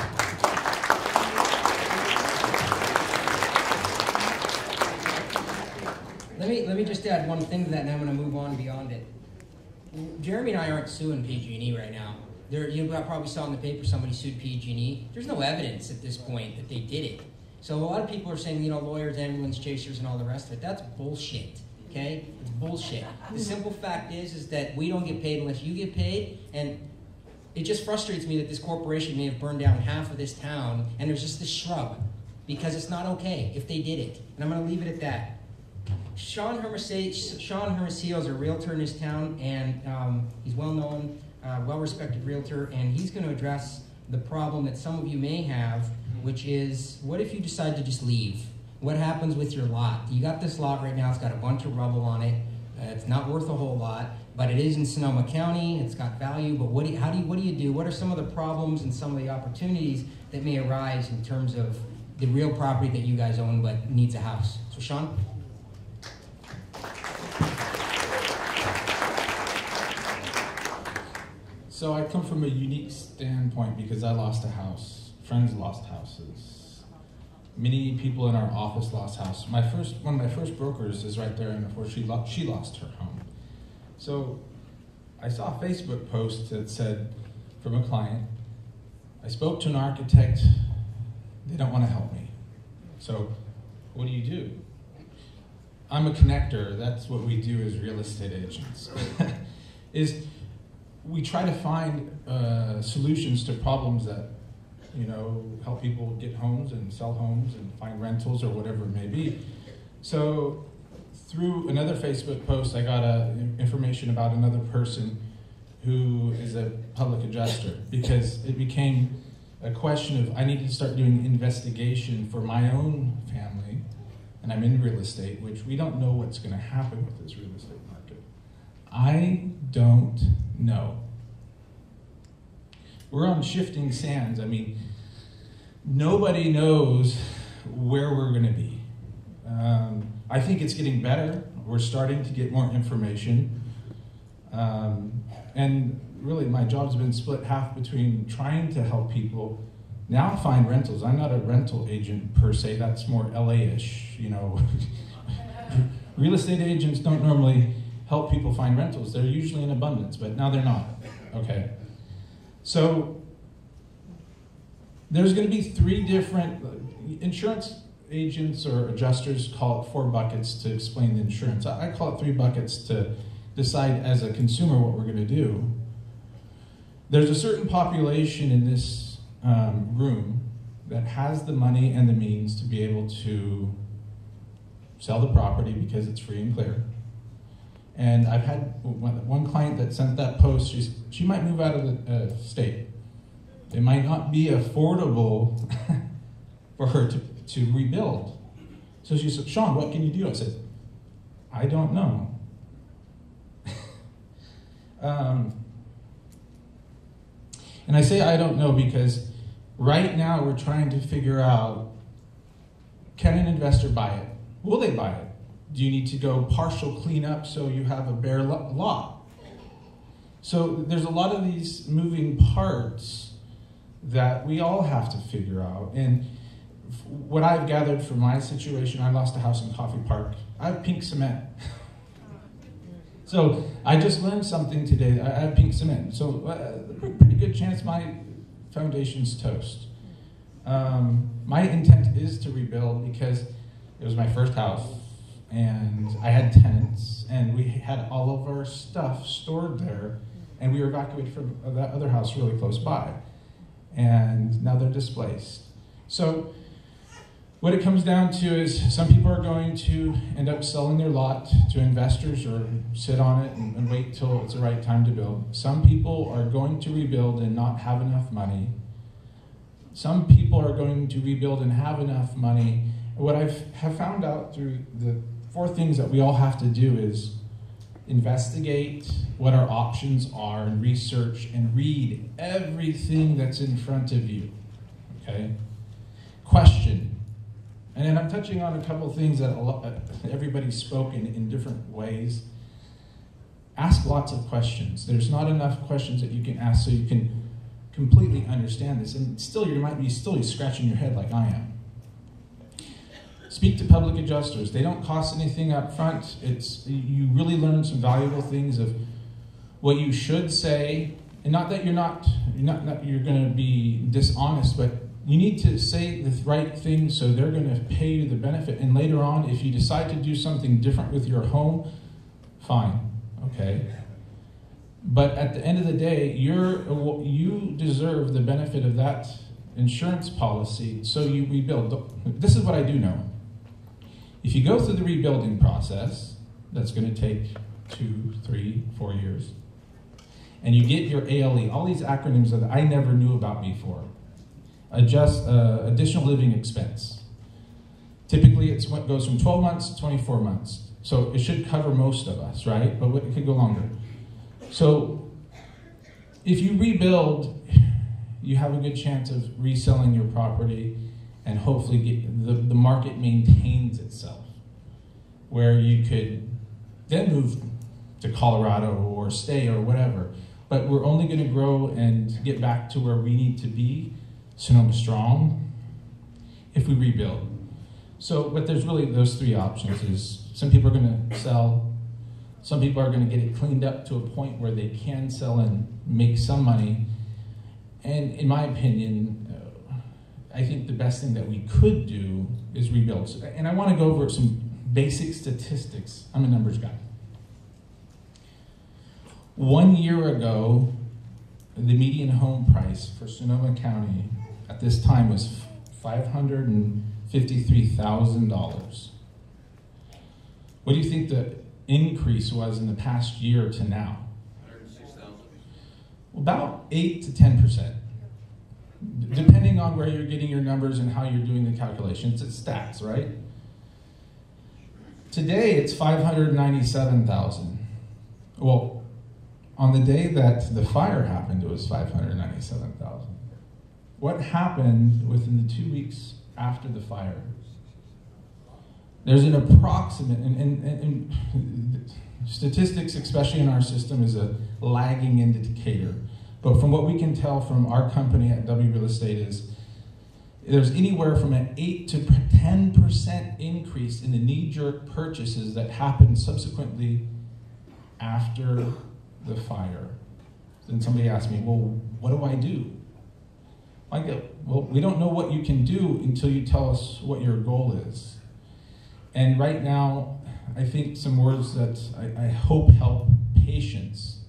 Let me just add one thing to that, and I'm going to move on beyond it. Jeremy and I aren't suing PG&E right now. You probably saw in the paper somebody sued PG&E. There's no evidence at this point that they did it. So a lot of people are saying, lawyers, ambulance chasers, and all the rest of it. That's bullshit. Okay? It's bullshit. The simple fact is that we don't get paid unless you get paid, and it just frustrates me that this corporation may have burned down half of this town, and there's just this shrub, because it's not okay if they did it. And I'm going to leave it at that. Sean Hermosillo is a realtor in his town, and he's well-known, well-respected realtor, and he's going to address the problem that some of you may have, which is, what if you decide to just leave? What happens with your lot? You got this lot right now, it's got a bunch of rubble on it, it's not worth a whole lot, but it is in Sonoma County, it's got value, but what do you do? What are some of the problems and some of the opportunities that may arise in terms of the real property that you guys own but needs a house? So Sean? So I come from a unique standpoint because I lost a house. Friends lost houses. Many people in our office lost houses. One of my first brokers is right there, and before she lost her home. So I saw a Facebook post that said, from a client, I spoke to an architect, they don't want to help me. So what do? I'm a connector. That's what we do as real estate agents. We try to find solutions to problems that, help people get homes and sell homes and find rentals or whatever it may be. So through another Facebook post, I got information about another person who is a public adjuster, because it became a question of I needed to start doing investigation for my own family, and I'm in real estate, which we don't know what's going to happen with this real estate market. I don't know. We're on shifting sands. I mean, nobody knows where we're going to be. I think it's getting better. We're starting to get more information. And really, my job's been split half between trying to help people now find rentals. I'm not a rental agent per se. That's more LA-ish, Real estate agents don't normally help people find rentals. They're usually in abundance, but now they're not. Okay. So there's going to be 3 different insurance agents or adjusters call it 4 buckets to explain the insurance. I call it 3 buckets to decide as a consumer what we're going to do. There's a certain population in this room that has the money and the means to be able to sell the property because it's free and clear. And I've had one client that sent that post. She might move out of the state. It might not be affordable for her to rebuild. So she said, Sean, what can you do? I said, I don't know. And I say I don't know because right now we're trying to figure out, can an investor buy it? Will they buy it? Do you need to go partial cleanup so you have a bare lot? So there's a lot of these moving parts that we all have to figure out. And what I've gathered from my situation, I lost a house in Coffee Park. I have pink cement. So I just learned something today. I have pink cement. So pretty good chance my foundation's toast. My intent is to rebuild because it was my first house and I had tenants and we had all of our stuff stored there and we were evacuated from that other house really close by. And now they're displaced. So what it comes down to is some people are going to end up selling their lot to investors or sit on it and wait till it's the right time to build. Some people are going to rebuild and not have enough money. Some people are going to rebuild and have enough money. What I have found out through the 4 things that we all have to do is investigate what our options are and research and read everything that's in front of you, okay? Question. And then I'm touching on a couple of things that everybody's spoken in different ways. Ask lots of questions. There's not enough questions that you can ask so you can completely understand this. And still, you might be still scratching your head like I am. Speak to public adjusters. They don't cost anything up front. You really learn some valuable things of what you should say. And not that you're going to be dishonest, but you need to say the right thing so they're going to pay you the benefit. And later on, if you decide to do something different with your home, fine, okay? But at the end of the day, you deserve the benefit of that insurance policy, so you rebuild. This is what I do know. If you go through the rebuilding process, that's going to take 2, 3, 4 years, and you get your ALE, all these acronyms that I never knew about before. Additional living expense. Typically, it goes from 12 months to 24 months. So it should cover most of us, right? But it could go longer. So if you rebuild, you have a good chance of reselling your property and hopefully the market maintains itself, where you could then move to Colorado or stay or whatever. But we're only going to grow and get back to where we need to be, Sonoma strong, if we rebuild. So, but there's really those 3 options. Is some people are going to sell, some people are going to get it cleaned up to a point where they can sell and make some money. And in my opinion, I think the best thing that we could do is rebuild. And I want to go over some basic statistics. I'm a numbers guy. 1 year ago, the median home price for Sonoma County at this time was $553,000. What do you think the increase was in the past year to now? 106,000. About 8 to 10%, depending on where you're getting your numbers and how you're doing the calculations. It's stats, right? Today, it's 597,000. Well, on the day that the fire happened, it was 597,000. What happened within the 2 weeks after the fire? There's an approximate, and statistics, especially in our system, is a lagging indicator. But from what we can tell from our company at W Real Estate is there's anywhere from an 8 to 10% increase in the knee-jerk purchases that happen subsequently after the fire. Then somebody asked me, well, what do I do? I go, well, we don't know what you can do until you tell us what your goal is. And right now, I think some words that I hope help patience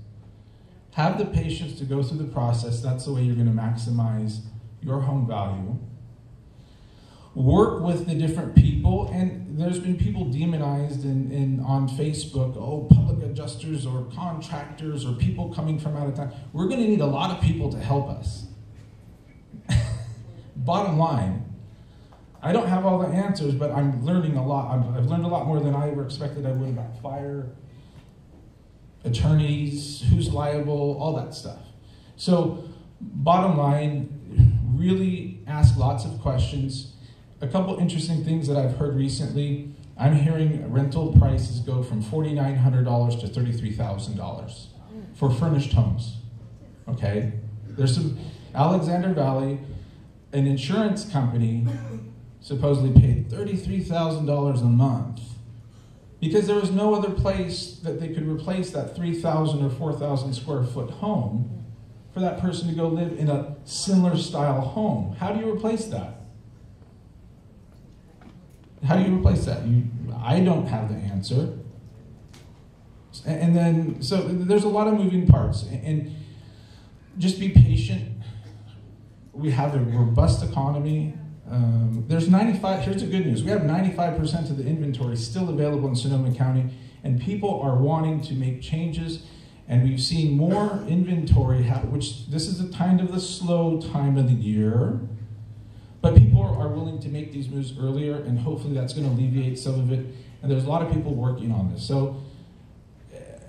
Have the patience to go through the process. That's the way you're going to maximize your home value. Work with the different people, and there's been people demonized on Facebook, public adjusters or contractors or people coming from out of town. We're going to need a lot of people to help us. Bottom line, I don't have all the answers, but I'm learning a lot. I've learned a lot more than I ever expected I would about fire, attorneys, who's liable, all that stuff. So, bottom line, really ask lots of questions. A couple interesting things that I've heard recently. I'm hearing rental prices go from $4,900 to $33,000 for furnished homes. Okay? There's some, Alexander Valley, an insurance company supposedly paid $33,000 a month because there was no other place that they could replace that 3,000 or 4,000 square foot home for that person to go live in a similar style home. How do you replace that? How do you replace that? I don't have the answer. And then, so there's a lot of moving parts. And just be patient. We have a robust economy. There's 95, here's the good news. We have 95% of the inventory still available in Sonoma County, and people are wanting to make changes. And we've seen more inventory, which this is a kind of the slow time of the year. But people are willing to make these moves earlier, and hopefully that's going to alleviate some of it. And there's a lot of people working on this. So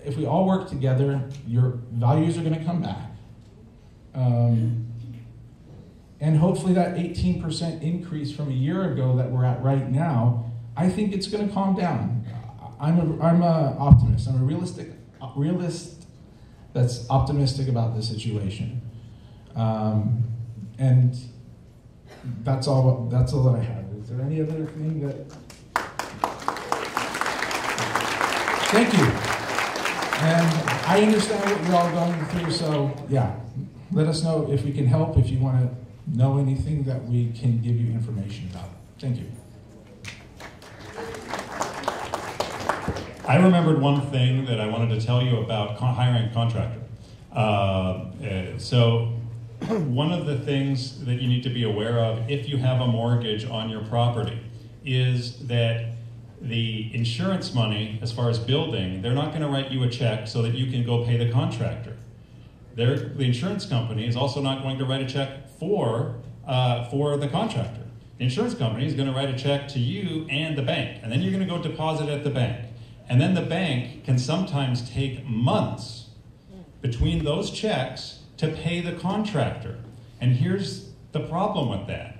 if we all work together, your values are going to come back. And hopefully that 18% increase from a year ago that we're at right now, I think it's going to calm down. I'm an optimist. I'm a realist that's optimistic about the situation. And that's all that I have. Is there any other thing that? Thank you. And I understand what you're all going through, so yeah, let us know if we can help, if you want to know anything that we can give you information about. Thank you. I remembered one thing that I wanted to tell you about hiring a contractor. So one of the things that you need to be aware of if you have a mortgage on your property is that the insurance money, as far as building, they're not going to write you a check so that you can go pay the contractor. The insurance company is also not going to write a check for the contractor. The insurance company is going to write a check to you and the bank, and then you're going to go deposit at the bank. And then the bank can sometimes take months between those checks to pay the contractor. And here's the problem with that.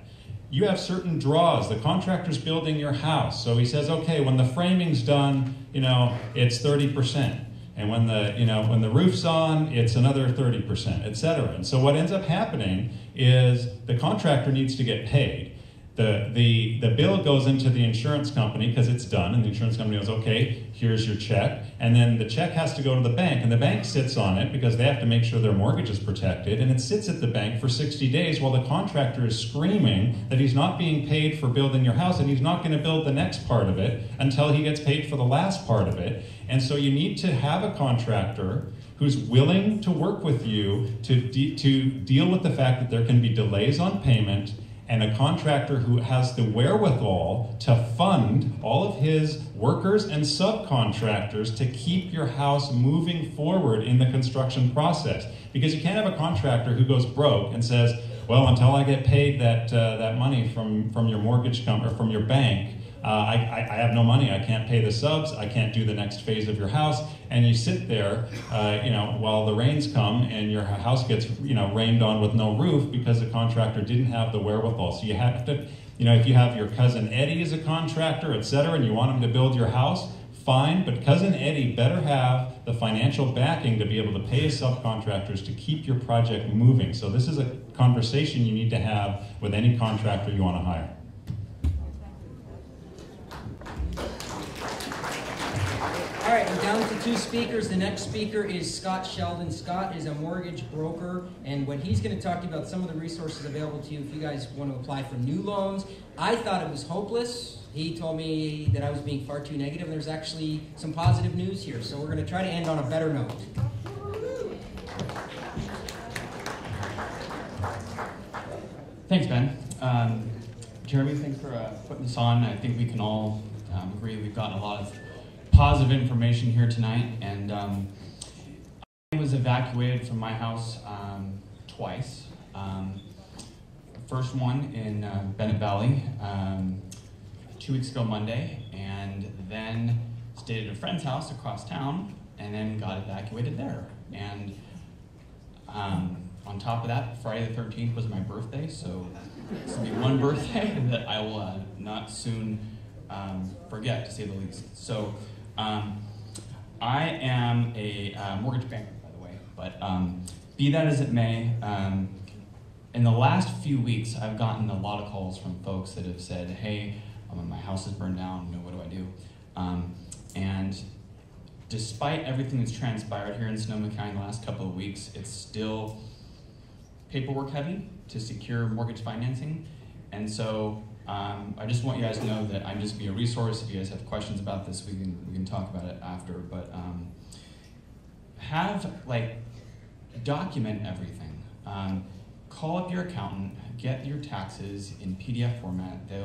You have certain draws. The contractor's building your house. So he says, okay, when the framing's done, it's 30%. And when the roof's on, it's another 30%, et cetera. And so what ends up happening is the contractor needs to get paid. The bill goes into the insurance company because it's done, and the insurance company goes, okay, here's your check. And then the check has to go to the bank, and the bank sits on it because they have to make sure their mortgage is protected, and it sits at the bank for 60 days while the contractor is screaming that he's not being paid for building your house, and he's not going to build the next part of it until he gets paid for the last part of it. And so you need to have a contractor who's willing to work with you to deal with the fact that there can be delays on payment, and a contractor who has the wherewithal to fund all of his workers and subcontractors to keep your house moving forward in the construction process. Because you can't have a contractor who goes broke and says, well, until I get paid that money from your mortgage company or from your bank, I have no money. I can't pay the subs. I can't do the next phase of your house. And you sit there, while the rains come and your house gets, rained on with no roof because the contractor didn't have the wherewithal. So you have to, if you have your cousin Eddie as a contractor, et cetera, and you want him to build your house, fine. But cousin Eddie better have the financial backing to be able to pay his subcontractors to keep your project moving. So this is a conversation you need to have with any contractor you want to hire. All right, we're down to 2 speakers. The next speaker is Scott Sheldon. Scott is a mortgage broker, and what he's going to talk to you about some of the resources available to you if you guys want to apply for new loans. I thought it was hopeless. He told me that I was being far too negative, and there's actually some positive news here. So we're going to try to end on a better note. Thanks, Ben. Jeremy, thanks for putting this on. I think we can all agree we've gotten a lot of positive information here tonight. And I was evacuated from my house twice. First one in Bennett Valley 2 weeks ago Monday, and then stayed at a friend's house across town, and then got evacuated there. And on top of that, Friday the 13th was my birthday, so this will be one birthday that I will not soon forget, to say the least. So I am a mortgage banker, by the way, but be that as it may, in the last few weeks, I've gotten a lot of calls from folks that have said, hey, my house is burned down, what do I do? And despite everything that's transpired here in Sonoma County in the last couple of weeks, it's still paperwork heavy to secure mortgage financing. And so I just want you guys to know that I'm just be a resource. If you guys have questions about this, we can talk about it after. But document everything. Call up your accountant, get your taxes in PDF format. They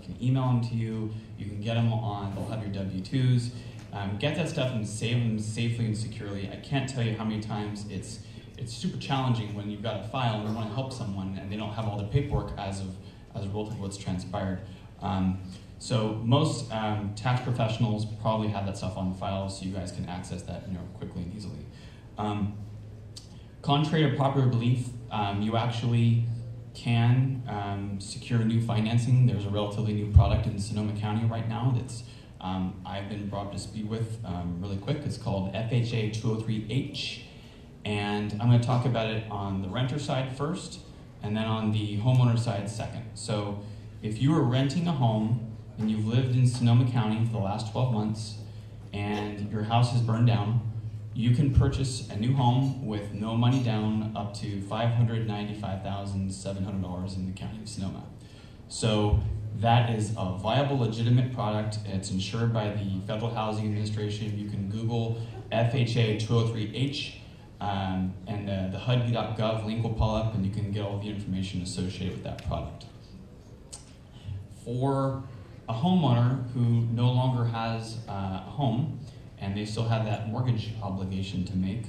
can email them to you. You can get them they'll have your W-2s. Get that stuff and save them safely and securely. I can't tell you how many times it's super challenging when you've got a file and you want to help someone and they don't have all the paperwork as a result of what's transpired. So most tax professionals probably have that stuff on file, so you guys can access that quickly and easily. Contrary to popular belief, you actually can secure new financing. There's a relatively new product in Sonoma County right now that's I've been brought up to speed with really quick. It's called FHA 203H, and I'm going to talk about it on the renter side first, and then on the homeowner side second. So if you are renting a home and you've lived in Sonoma County for the last 12 months and your house is burned down, you can purchase a new home with no money down up to $595,700 in the county of Sonoma. So that is a viable, legitimate product. It's insured by the Federal Housing Administration. You can Google FHA 203H, and the HUD.gov link will pop up, and you can get all the information associated with that product. For a homeowner who no longer has a home, and they still have that mortgage obligation to make,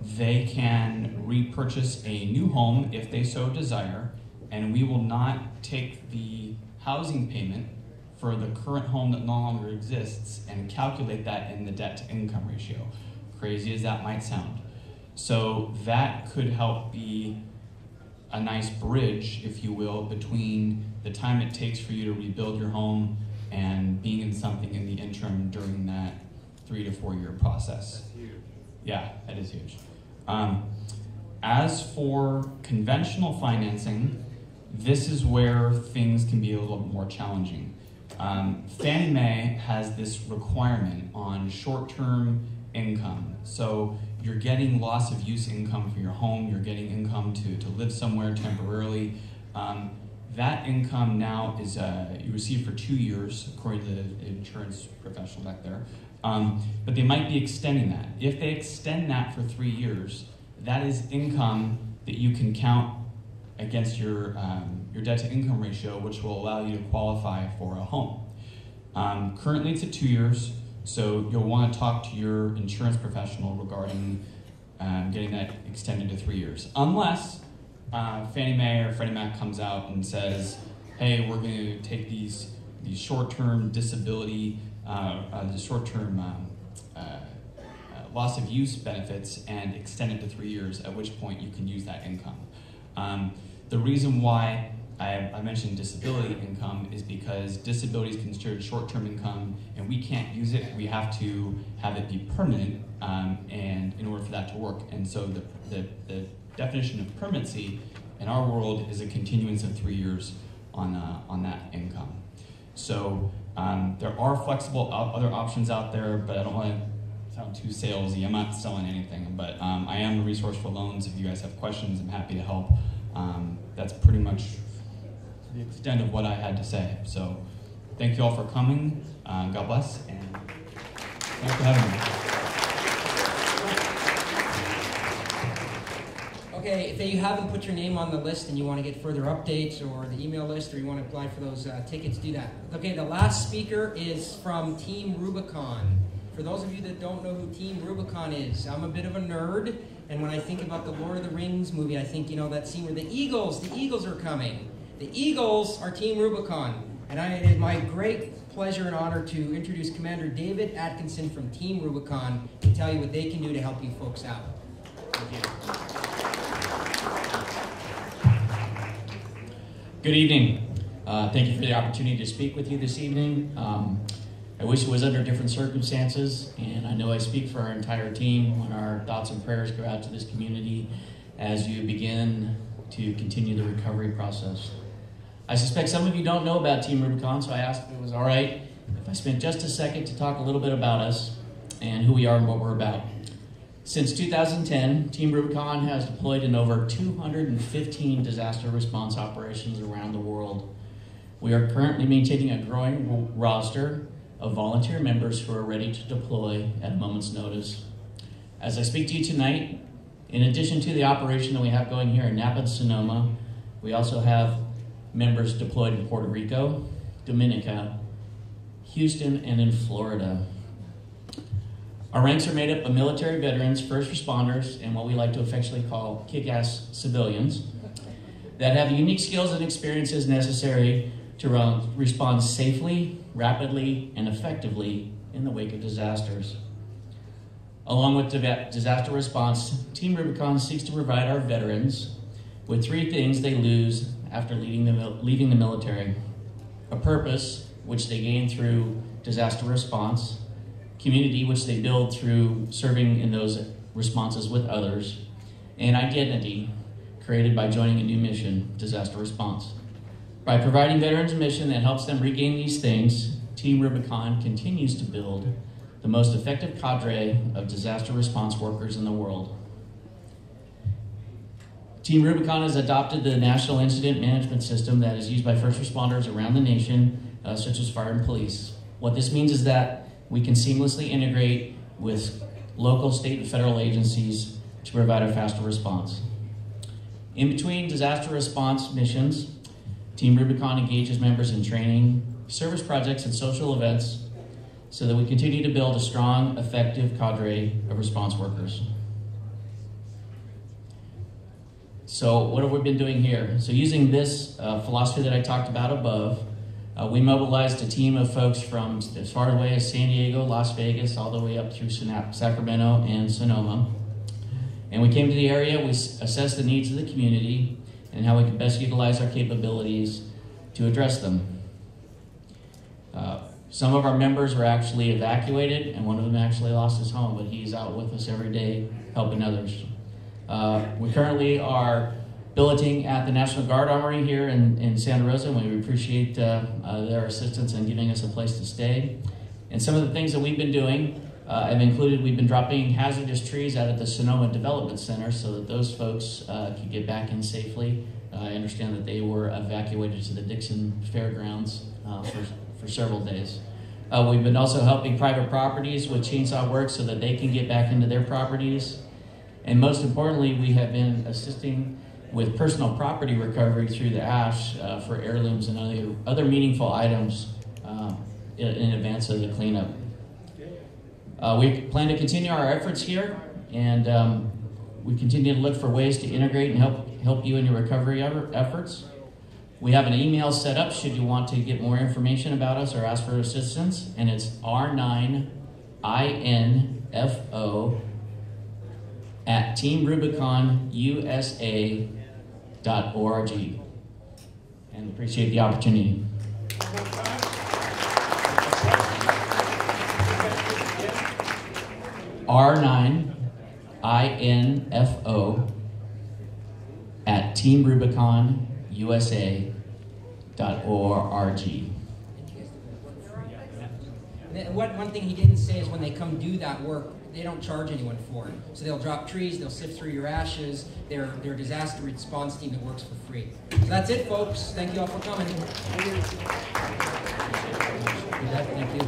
they can repurchase a new home if they so desire, and we will not take the housing payment for the current home that no longer exists and calculate that in the debt-to-income ratio. Crazy as that might sound. So that could help be a nice bridge, if you will, between the time it takes for you to rebuild your home and being in something in the interim during that 3 to 4 year process. That's huge. Yeah, that is huge. As for conventional financing, this is where things can be a little bit more challenging. Fannie Mae has this requirement on short-term income. So you're getting loss of use income for your home, you're getting income to live somewhere temporarily. That income now is you receive for 2 years, according to the insurance professional back there. But they might be extending that. If they extend that for 3 years, that is income that you can count against your debt-to-income ratio, which will allow you to qualify for a home. Currently, it's at 2 years, so you'll want to talk to your insurance professional regarding getting that extended to 3 years, unless Fannie Mae or Freddie Mac comes out and says, hey, we're going to take these short-term disability, the short-term loss of use benefits and extend it to 3 years, at which point you can use that income. The reason why I mentioned disability income is because disability is considered short-term income, and we can't use it. We have to have it be permanent, and in order for that to work. And so the definition of permanency in our world is a continuance of 3 years on that income. So there are flexible other options out there, but I don't want to sound too salesy. I'm not selling anything, but I am a resource for loans. If you guys have questions, I'm happy to help. That's pretty much the extent of what I had to say. So thank you all for coming. God bless, and thanks for having me. Okay, Okay, if you haven't put your name on the list and you want to get further updates or the email list, or you want to apply for those tickets, do that. Okay, the last speaker is from Team Rubicon. For those of you that don't know who Team Rubicon is, I'm a bit of a nerd, and when I think about the Lord of the Rings movie, I think, you know, that scene where the Eagles are coming. The Eagles are Team Rubicon, and it is my great pleasure and honor to introduce Commander David Atkinson from Team Rubicon to tell you what they can do to help you folks out. Thank you. Good evening. Thank you for the opportunity to speak with you this evening. I wish it was under different circumstances, and I know I speak for our entire team when our thoughts and prayers go out to this community as you begin to continue the recovery process. I suspect some of you don't know about Team Rubicon, so I asked if it was all right if I spent just a second to talk a little bit about us and who we are and what we're about. Since 2010, Team Rubicon has deployed in over 215 disaster response operations around the world. We are currently maintaining a growing roster of volunteer members who are ready to deploy at a moment's notice. As I speak to you tonight, in addition to the operation that we have going here in Napa and Sonoma, we also have members deployed in Puerto Rico, Dominica, Houston, and in Florida. Our ranks are made up of military veterans, first responders, and what we like to affectionately call kick-ass civilians that have the unique skills and experiences necessary to respond safely, rapidly, and effectively in the wake of disasters. Along with disaster response, Team Rubicon seeks to provide our veterans with three things they lose after leaving the military: a purpose, which they gain through disaster response; community, which they build through serving in those responses with others; and identity, created by joining a new mission, disaster response. By providing veterans a mission that helps them regain these things, Team Rubicon continues to build the most effective cadre of disaster response workers in the world. Team Rubicon has adopted the National Incident Management System that is used by first responders around the nation, such as fire and police. What this means is that we can seamlessly integrate with local, state, and federal agencies to provide a faster response. In between disaster response missions, Team Rubicon engages members in training, service projects, and social events so that we continue to build a strong, effective cadre of response workers. So what have we been doing here? So using this philosophy that I talked about above, we mobilized a team of folks from as far away as San Diego, Las Vegas, all the way up through Sacramento and Sonoma. And we came to the area, we assessed the needs of the community and how we could best utilize our capabilities to address them. Some of our members were actually evacuated, and one of them actually lost his home, but he's out with us every day helping others. We currently are billeting at the National Guard Armory here in Santa Rosa, and we appreciate their assistance in giving us a place to stay. And some of the things that we've been doing have included, we've been dropping hazardous trees out at the Sonoma Development Center so that those folks can get back in safely. I understand that they were evacuated to the Dixon Fairgrounds for several days. We've been also helping private properties with chainsaw work so that they can get back into their properties. And most importantly, we have been assisting with personal property recovery through the ash for heirlooms and other meaningful items in advance of the cleanup. We plan to continue our efforts here, and we continue to look for ways to integrate and help you in your recovery efforts. We have an email set up should you want to get more information about us or ask for assistance, and it's r9info@teamrubiconusa.org. And appreciate the opportunity. r9info@teamrubiconusa.org. One thing he didn't say is when they come do that work, they don't charge anyone for it. So they'll drop trees, they'll sift through your ashes. They're a disaster response team that works for free. So that's it, folks. Thank you all for coming. Thank you.